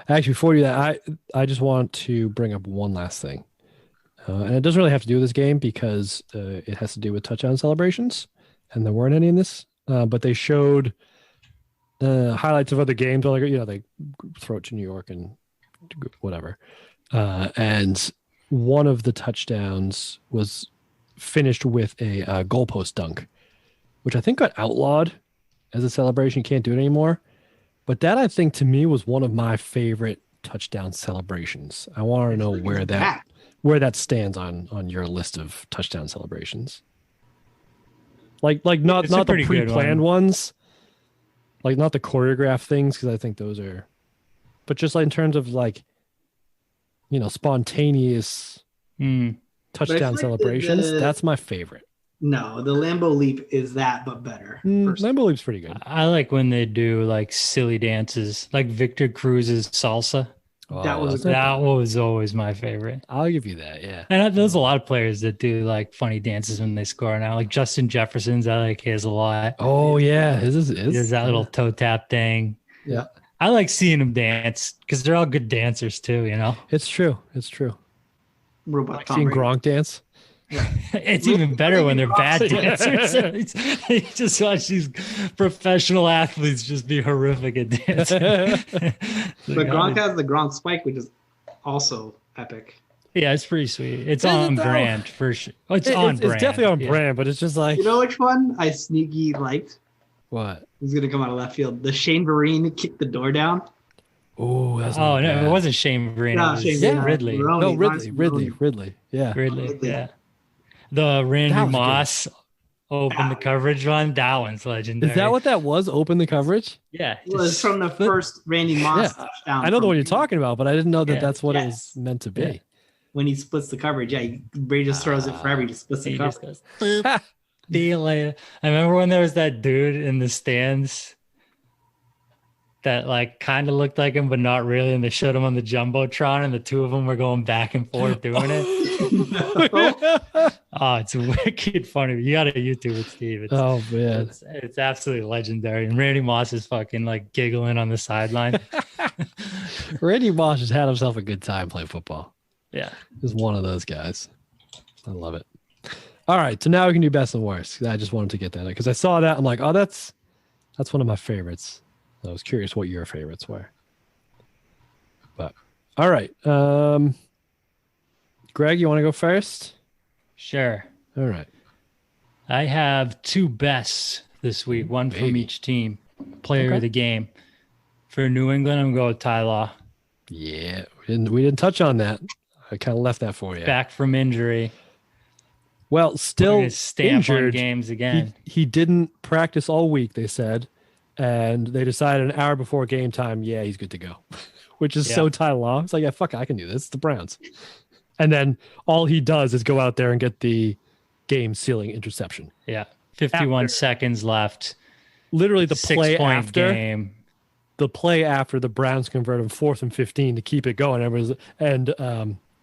B: Actually, before you do that, I just want to bring up one last thing. And it doesn't really have to do with this game because it has to do with touchdown celebrations, and there weren't any in this. But they showed highlights of other games. Like, they throw it to New York and whatever. And one of the touchdowns was finished with a goalpost dunk, which I think got outlawed as a celebration. You can't do it anymore. But that, I think, to me, was one of my favorite touchdown celebrations. I want to know where that stands on your list of touchdown celebrations. Like not the pre-planned ones, like not the choreographed things, because I think those are, but just like in terms of like, spontaneous touchdown celebrations. That's my favorite.
C: No, the Lambeau Leap is that, but better.
B: Lambeau Leap's pretty good.
D: I like when they do like silly dances, like Victor Cruz's salsa.
C: That
D: was always my favorite.
B: I'll give you that. Yeah.
D: And there's a lot of players that do like funny dances when they score now. Like Justin Jefferson's, I like his a lot.
B: Oh yeah, his
D: There's that little toe tap thing.
B: Yeah.
D: I like seeing them dance because they're all good dancers too.
B: It's true.
C: Robot
B: Seeing Gronk dance.
D: It's even better when they're bad dancers. You just watch these professional athletes just be horrific at dancing.
C: But Gronk has the Gronk spike, which is also epic.
D: Yeah, it's pretty sweet. It's on brand for sure. It's on brand.
B: It's definitely on brand, but it's just like,
C: You know which one I sneaky liked?
B: what?
C: He's gonna come out of left field. The Shane Vereen kicked the door down.
B: Oh, that's
D: Oh no, it wasn't Shane Vereen.
C: No,
D: It was
C: Shane Vereen.
D: Ridley.
B: No,
C: Ronnie.
B: Ridley. Yeah.
D: Ridley. Yeah. The Randy
B: That was
D: Moss open the coverage one. That one's legendary.
B: Is that what that was? Open the coverage?
D: Yeah.
C: It was from the first Randy Moss touchdown.
B: I know the
C: from-
B: one you're talking about, but I didn't know that that's what it
C: Yes.
B: was meant to be.
D: Yeah.
C: When he splits the coverage. Yeah, Brady just throws it forever. He just splits the
D: He just
C: coverage.
D: goes, "Boop." See you later. I remember when there was that dude in the stands that like kind of looked like him, but not really. And they showed him on the Jumbotron and the two of them were going back and forth doing it. Oh, it's wicked funny. You got to YouTube it, Steve.
B: Oh man.
D: It's absolutely legendary. And Randy Moss is fucking like giggling on the sideline.
B: Randy Moss has had himself a good time playing football.
D: Yeah.
B: He's one of those guys. I love it. All right, so now we can do best and worst. I just wanted to get that because I saw that. I'm like, oh, that's one of my favorites. I was curious what your favorites were. But all right. Greg, you want to go first?
D: Sure.
B: All right.
D: I have two bests this week, one from
B: Baby.
D: each team. Player
B: Okay.
D: of the game. For New England, I'm going to go with Ty Law.
B: Yeah, we didn't touch on that. I kind of left that for you.
D: Back from injury.
B: Well, still
D: Putting his stamp on
B: injured.
D: games again.
B: He didn't practice all week, they said, and they decided an hour before game time, yeah, he's good to go, which is so Ty Law. It's like, yeah, fuck, I can do this. It's the Browns. And then all he does is go out there and get the game-sealing interception.
D: Yeah. 51 seconds left.
B: Literally the
D: 6
B: play
D: point
B: after.
D: game.
B: The play after the Browns converted 4th and 15 to keep it going.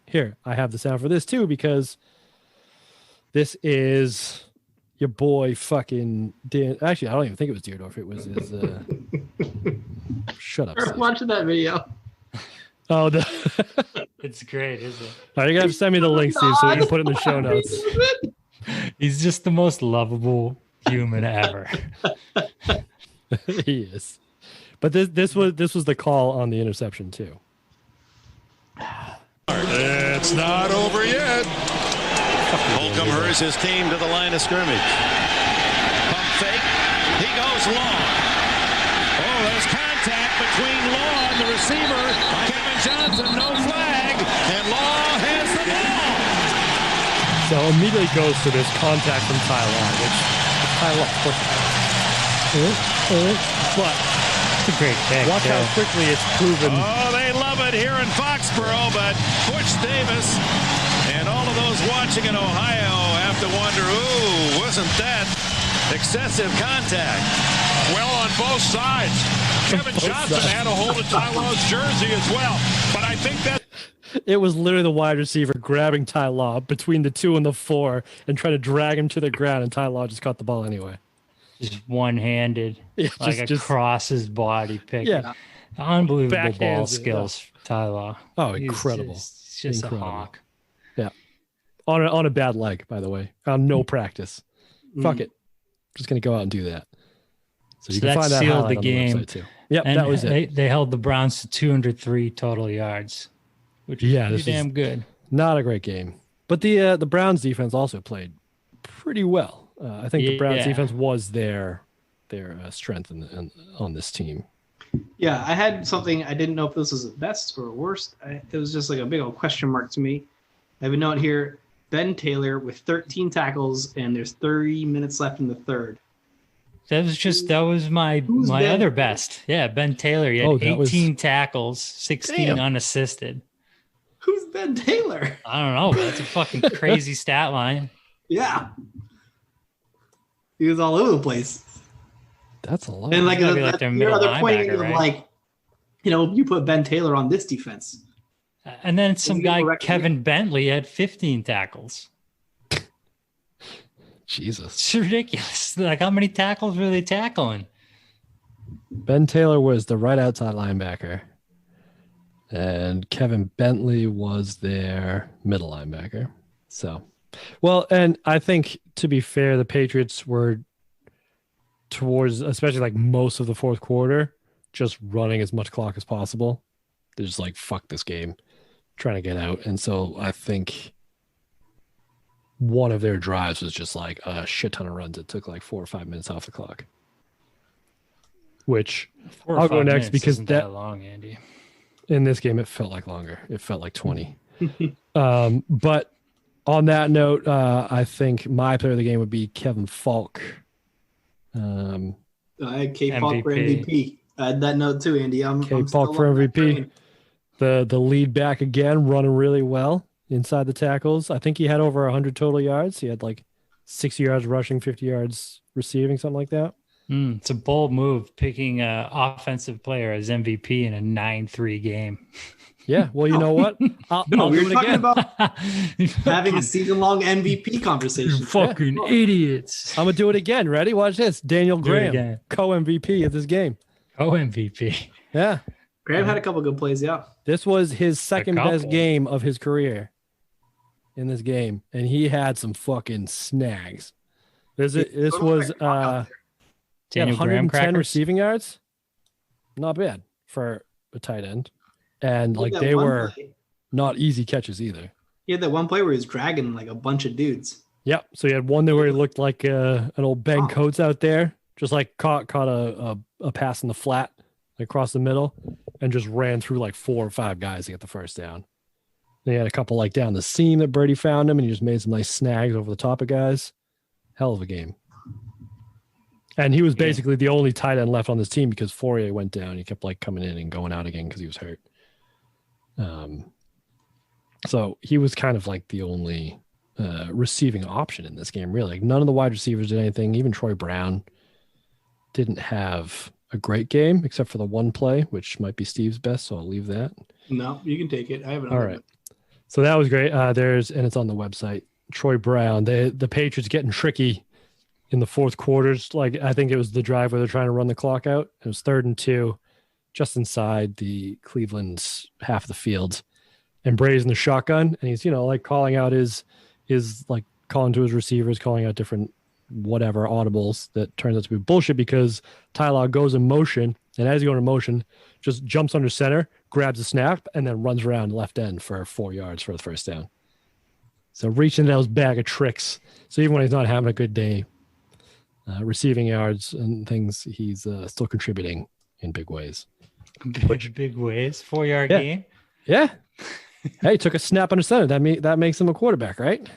B: Here, I have the sound for this too, because this is your boy fucking Dan. Actually, I don't even think it was Deerdorf. It was his. Shut up.
C: We're
B: Steve.
C: watching that video.
B: Oh,
D: It's great, isn't it?
B: all right, you're gonna have to send me the link, Steve, so we can put it in the show notes.
D: He's just the most lovable human ever.
B: He is. But this was the call on the interception too.
G: It's not over yet.
H: Holcomb hurries his team to the line of scrimmage. Pump fake. He goes long.
E: Oh, there's contact between Law and the receiver. Kevin Johnson, no flag, and Law has the ball.
B: So immediately goes to this contact from Ty Law, which Ty Law, of course. But
D: It's a great pick.
B: watch how quickly it's proven.
E: Oh, they love it here in Foxborough, but Butch Davis and all of those watching in Ohio have to wonder, ooh, wasn't that excessive contact?
G: Well, on both sides. Kevin Johnson had a hold of Ty Law's jersey as well. But I think that
B: It was literally the wide receiver grabbing Ty Law between the 2 and the 4 and trying to drag him to the ground, and Ty Law just caught the ball anyway.
D: Just one-handed,
B: Yeah,
D: like
B: just-
D: across his body pick.
B: Yeah.
D: Unbelievable ball
B: Backhands it,
D: skills, Tyler.
B: Oh,
D: He's
B: incredible.
D: Just
B: Incredible.
D: a hawk.
B: On a bad leg, by the way. On no practice. Fuck it. Just gonna go out and do that. So you
D: So
B: can
D: that
B: find that
D: sealed
B: highlight
D: the
B: on
D: game.
B: website too. Yep,
D: And
B: that was it.
D: they held the Browns to 203 total yards, which is
B: Yeah,
D: pretty
B: this is-
D: damn good.
B: Not a great game, but the Browns defense also played pretty well. I think the Browns
D: Yeah.
B: defense was their strength on this team.
C: Yeah, I had something. I didn't know if this was the best or worst. It was just like a big old question mark to me. I have a note here. Ben Taylor with 13 tackles, and there's 30 minutes left in the third.
D: That was my
C: Who's Ben?
D: other best. Yeah, Ben Taylor. He had
B: Oh, that was-
D: 18 tackles, 16
B: Damn.
D: unassisted.
C: Who's Ben Taylor?
D: I don't know. But that's a fucking crazy stat line.
C: Yeah. He was all over the place.
B: That's a lot.
C: And like,
D: gotta be like their middle
C: other point
D: linebacker,
C: of
D: right?
C: like, you put Ben Taylor on this defense.
D: And then some
C: Is he a
D: guy,
C: record?
D: Kevin Bentley, had 15 tackles.
B: Jesus.
D: It's ridiculous. Like, how many tackles were they tackling?
B: Ben Taylor was the right outside linebacker, and Kevin Bentley was their middle linebacker. So, well, and I think to be fair, the Patriots were towards, especially like most of the fourth quarter, just running as much clock as possible. They're just like, fuck this game, trying to get out. And so I think one of their drives was just like a shit ton of runs. It took like 4 or 5 minutes off the clock. Which
D: 4 or
B: I'll go
D: 5
B: next
D: minutes
B: because
D: isn't
B: that
D: long, Andy.
B: in this game it felt like longer. It felt like 20. But on that note, I think my player of the game would be Kevin Falk.
C: I had K-Pop for
D: MVP.
C: MVP. I had that note too, Andy. I'm
B: K-Pop
C: still
B: for
C: on that
B: MVP.
C: train.
B: The lead back again, running really well inside the tackles. I think he had over 100 total yards. He had like 60 yards rushing, 50 yards receiving, something like that.
D: It's a bold move, picking an offensive player as MVP in a 9-3 game.
B: Yeah, well, you know what? I'll
C: No, we
B: do
C: were
B: it
C: talking
B: again.
C: about having a season-long MVP conversation.
D: You fucking idiots.
B: I'm gonna do it again. Ready? Watch this. Daniel
D: Do it
B: Graham,
D: again.
B: co-MVP of this game.
D: MVP.
B: Yeah,
C: Graham had a couple good plays, yeah.
B: this was his second best
D: couple.
B: game of his career in this game, and he had some fucking snags. This was he had
D: Daniel Graham
B: 110
D: crackers.
B: receiving yards. Not bad for a tight end, and
C: He had
B: like
C: that
B: they
C: one
B: were
C: play-
B: not easy catches either.
C: He had that one play where he was dragging like a bunch of dudes.
B: Yep. So he had one there where he looked like an old Ben
C: Oh.
B: Coates out there, just like caught a pass in the flat across the middle, and just ran through like 4 or 5 guys to get the first down. Then he had a couple like down the seam that Brady found him, and he just made some nice snags over the top of guys. Hell of a game. And he was basically the only tight end left on this team because Fourier went down. He kept like coming in and going out again because he was hurt. So he was kind of like the only receiving option in this game, really. Like none of the wide receivers did anything. Even Troy Brown didn't have a great game except for the one play, which might be Steve's best. So I'll leave that.
C: No, you can take it. I have
B: All
C: another
B: right. So that was great. And it's on the website. Troy Brown. The Patriots getting tricky in the fourth quarters. Like, I think it was the drive where they're trying to run the clock out. It was 3rd and 2, just inside the Cleveland's half of the field. And Brady's in the shotgun, and he's, like calling out his like calling to his receivers, calling out different whatever audibles that turns out to be bullshit because Tyler goes in motion, and as he's going in motion, just jumps under center, grabs a snap, and then runs around left end for 4 yards for the first down. So reaching into his bag of tricks. So even when he's not having a good day, receiving yards and things, he's still contributing in big ways.
D: Big ways. 4-yard game.
B: Yeah. Hey, took a snap under center. That makes him a quarterback, right?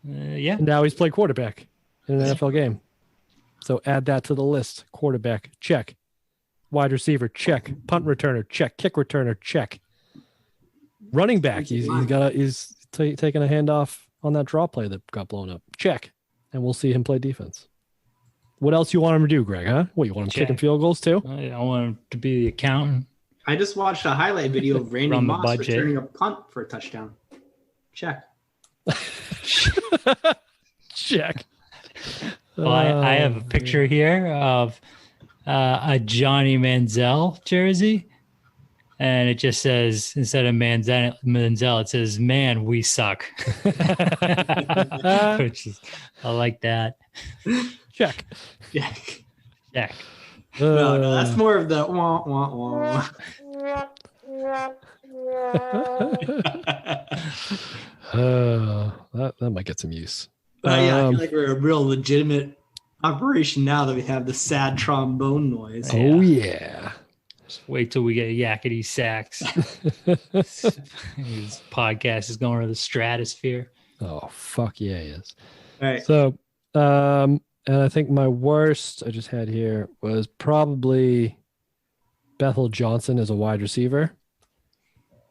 D: Yeah.
B: And now he's played quarterback in an NFL game. So add that to the list. Quarterback, check. Wide receiver, check. Punt returner, check. Kick returner, check. Running back, he's taking a handoff on that draw play that got blown up. Check. And we'll see him play defense. What else you want him to do, Greg, huh? What, you want him kicking field goals too?
D: I want him to be the accountant.
C: I just watched a highlight video of Randy Moss returning a punt for a touchdown. Check.
B: Check.
D: Well, I have a picture here of a Johnny Manziel jersey, and it just says, instead of Manziel, it says, "Man, we suck." Which is, I like that.
B: Check.
C: Check.
D: Check.
C: No, that's more of the wah, wah, wah.
B: That might get some use.
C: Yeah, I feel like we're a real legitimate operation now that we have the sad trombone noise.
B: Oh yeah.
D: Just wait till we get yakety sax. His podcast is going to the stratosphere.
B: Oh fuck yeah, he is.
C: All right.
B: So, and I think my worst I just had here was probably Bethel Johnson as a wide receiver.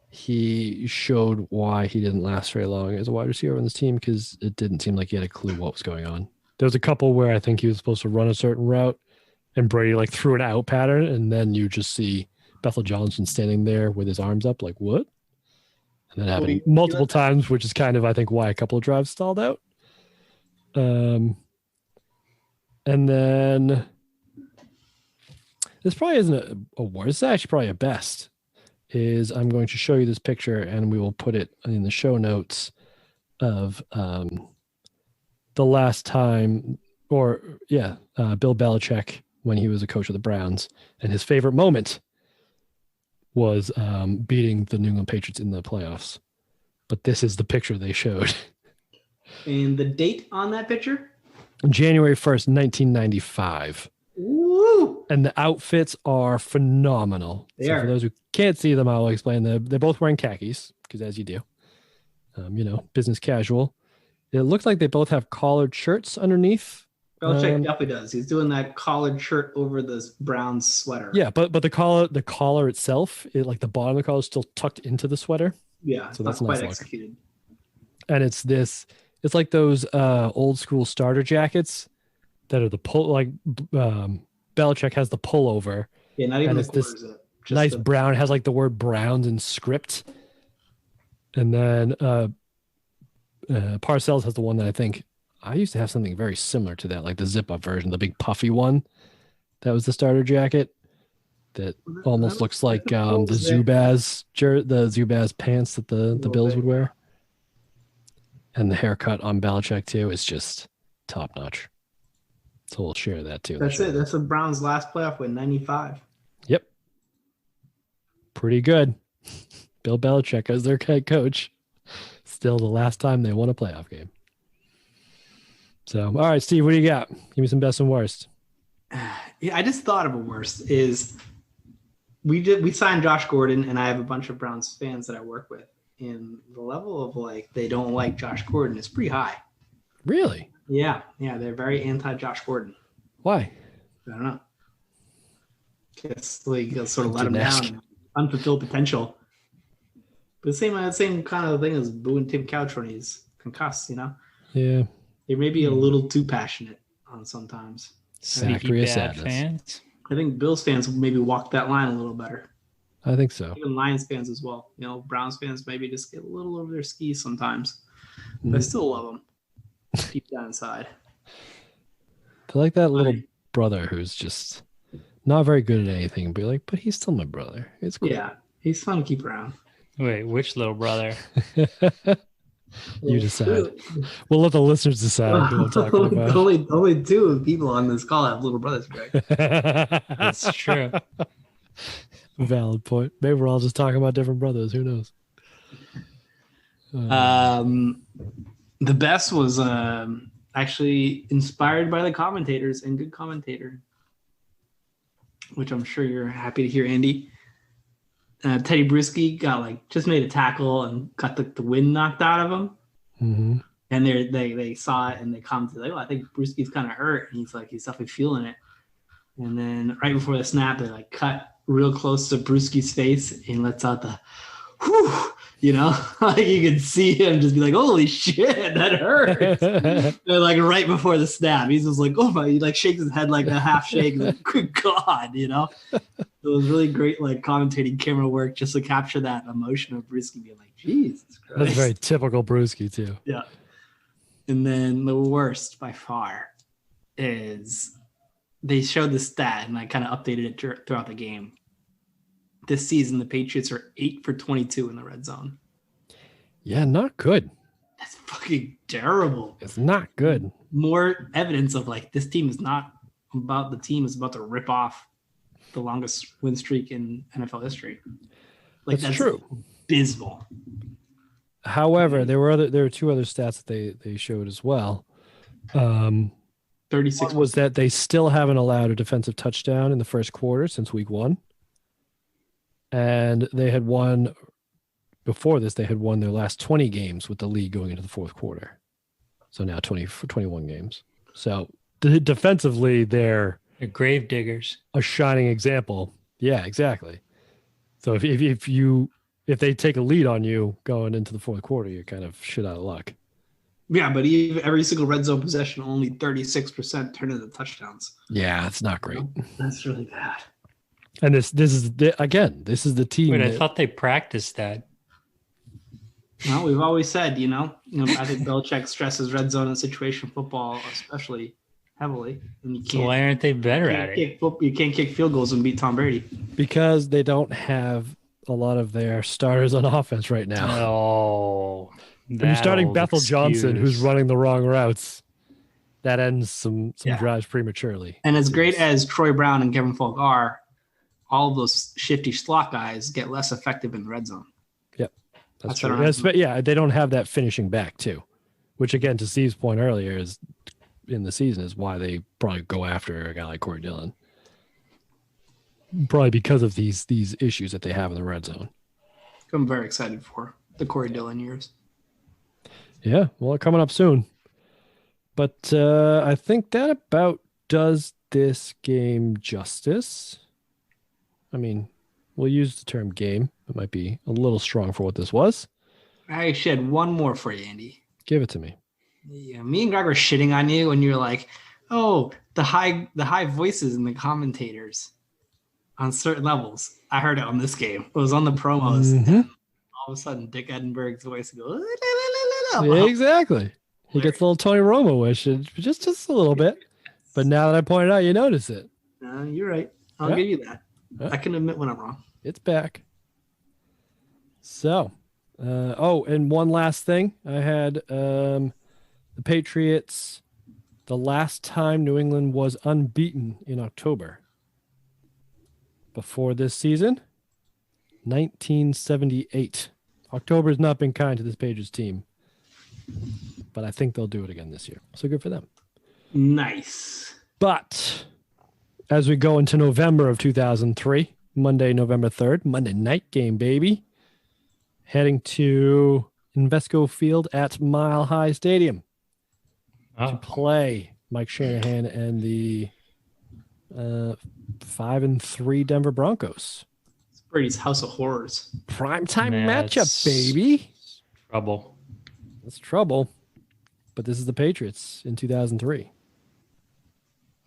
B: He showed why he didn't last very long as a wide receiver on this team because it didn't seem like he had a clue what was going on. There was a couple where I think he was supposed to run a certain route and Brady like threw an out pattern, and then you just see Bethel Johnson standing there with his arms up like, what? And that happened multiple times, which is kind of, I think, why a couple of drives stalled out. And then this probably isn't a worst, it's actually probably a best, is I'm going to show you this picture and we will put it in the show notes of the last time, Bill Belichick when he was a coach of the Browns, and his favorite moment was beating the New England Patriots in the playoffs. But this is the picture they showed.
C: And the date on that picture?
B: January 1st, 1995.
C: Woo!
B: And the outfits are phenomenal. For those who can't see them, I'll explain them. They're both wearing khakis, because as you do, business casual. It looks like they both have collared shirts underneath.
C: Belichick definitely does. He's doing that collared shirt over this brown sweater.
B: Yeah, but the collar itself, like the bottom of the collar is still tucked into the sweater.
C: Yeah,
B: so
C: that's
B: that's
C: quite
B: nice
C: executed.
B: And it's like those old school starter jackets that are the Belichick has the pullover.
C: Yeah, not even
B: the
C: quarter zip.
B: Nice brown. It has like the word Browns in script. And then Parcells has the one that I think I used to have something very similar to that, like the zip up version, the big puffy one. That was the starter jacket that almost looks like the Zubaz pants that the Bills would wear. And the haircut on Belichick too is just top notch. So we'll share that too.
C: That's it. That's the Browns' last playoff win, 95.
B: Yep. Pretty good. Bill Belichick as their head coach. Still the last time they won a playoff game. So, all right, Steve, what do you got? Give me some best and worst.
C: Yeah, I just thought of a worst is we signed Josh Gordon, and I have a bunch of Browns fans that I work with. And the level of they don't like Josh Gordon is pretty high.
B: Really?
C: Yeah, they're very anti-Josh Gordon.
B: Why?
C: I don't know. Guess they'll sort of let him down, unfulfilled potential. But the same kind of thing as booing Tim Couch when he's concussed,
B: Yeah.
C: They may be a little too passionate on sometimes.
B: Sacred
D: bad
B: sadness.
D: fans.
C: I think Bills fans maybe walk that line a little better.
B: I think so.
C: Even Lions fans as well. You know, Browns fans maybe just get a little over their skis sometimes. But I still love them deep down inside.
B: They're like that little brother who's just not very good at anything, but you're like, but he's still my brother. It's cool.
C: Yeah, he's fun to keep around.
D: Wait, which little brother?
B: You decide. We'll let the listeners decide who I'm talking about.
C: Only two people on this call have little brothers, Greg.
D: That's true.
B: Valid point. Maybe we're all just talking about different brothers. Who knows?
C: The best was actually inspired by the commentators and good commentator, which I'm sure you're happy to hear, Andy. Teddy Bruschi just made a tackle and got the wind knocked out of him.
B: Mm-hmm.
C: And they saw it and they commented like, "Oh, I think Bruschi's kind of hurt." And he's definitely feeling it. And then right before the snap, they cut real close to Bruschi's face and lets out the whew, you can see him just be like, "Holy shit, that hurts." And right before the snap, he's just like, "Oh my," he shakes his head like a half shake, like, "Good God," It was really great commentating camera work just to capture that emotion of Bruschi being like, "Jesus Christ."
B: That's very typical Bruschi too.
C: Yeah. And then the worst by far is they showed the stat and I kind of updated it throughout the game. This season, the Patriots are 8 for 22 in the red zone.
B: Yeah, not good.
C: That's fucking terrible.
B: It's not good.
C: More evidence of this team is not about the team is about to rip off the longest win streak in NFL history.
B: That's true.
C: Abysmal.
B: However, there were two other stats that they showed as well.
C: 36
B: was that they still haven't allowed a defensive touchdown in the first quarter since week 1. And they had won before this, they had won their last 20 games with the lead going into the fourth quarter. So now 21 games. So defensively, they're
D: grave diggers.
B: A shining example. Yeah, exactly. So if they take a lead on you going into the fourth quarter, you're kind of shit out of luck.
C: Yeah, but every single red zone possession, only 36% turn into touchdowns.
B: Yeah, it's not great.
C: That's really bad.
B: And this is the team.
D: Wait, I thought they practiced that.
C: No, we've always said, I think Belichick stresses red zone and situation football, especially heavily. And you can't,
D: why aren't they better at it?
C: You can't kick field goals and beat Tom Brady.
B: Because they don't have a lot of their starters on offense right now.
D: Oh,
B: when you're starting Bethel Johnson, who's running the wrong routes, that ends some drives prematurely.
C: And as great as Troy Brown and Kevin Falk are, all of those shifty slot guys get less effective in the red zone.
B: Yep, that's true. Yeah, they don't have that finishing back too, which again, to Steve's point earlier, is in the season is why they probably go after a guy like Corey Dillon. Probably because of these issues that they have in the red zone.
C: I'm very excited for the Corey Dillon years.
B: Yeah, well, they're coming up soon. But I think that about does this game justice. I mean, we'll use the term game. It might be a little strong for what this was.
C: I actually had one more for you, Andy.
B: Give it to me.
C: Yeah, me and Greg were shitting on you when you were like, "Oh, the high voices and the commentators on certain levels." I heard it on this game. It was on the promos.
B: Mm-hmm.
C: And all of a sudden, Dick Edinburgh's voice goes.
B: Yeah, exactly. He gets a little Tony Romo wish, just a little bit. But now that I pointed out, you notice it.
C: You're right. I'll give you that. I can admit when I'm wrong.
B: It's back. So, and one last thing. I had the Patriots, the last time New England was unbeaten in October. Before this season, 1978. October has not been kind to this Patriots team. But I think they'll do it again this year. So good for them.
C: Nice.
B: But as we go into November of 2003, Monday, November 3rd, Monday night game, baby. Heading to Invesco Field at Mile High Stadium to play Mike Shanahan and the 5-3 Denver Broncos.
C: It's Brady's House of Horrors.
B: Primetime matchup, baby.
D: Trouble.
B: That's trouble. But this is the Patriots in 2003.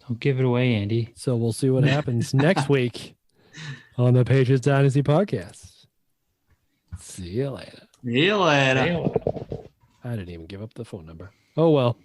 D: Don't give it away, Andy.
B: So we'll see what happens next week on the Patriots Dynasty podcast. See you later.
C: See you later.
B: I didn't even give up the phone number. Oh, well.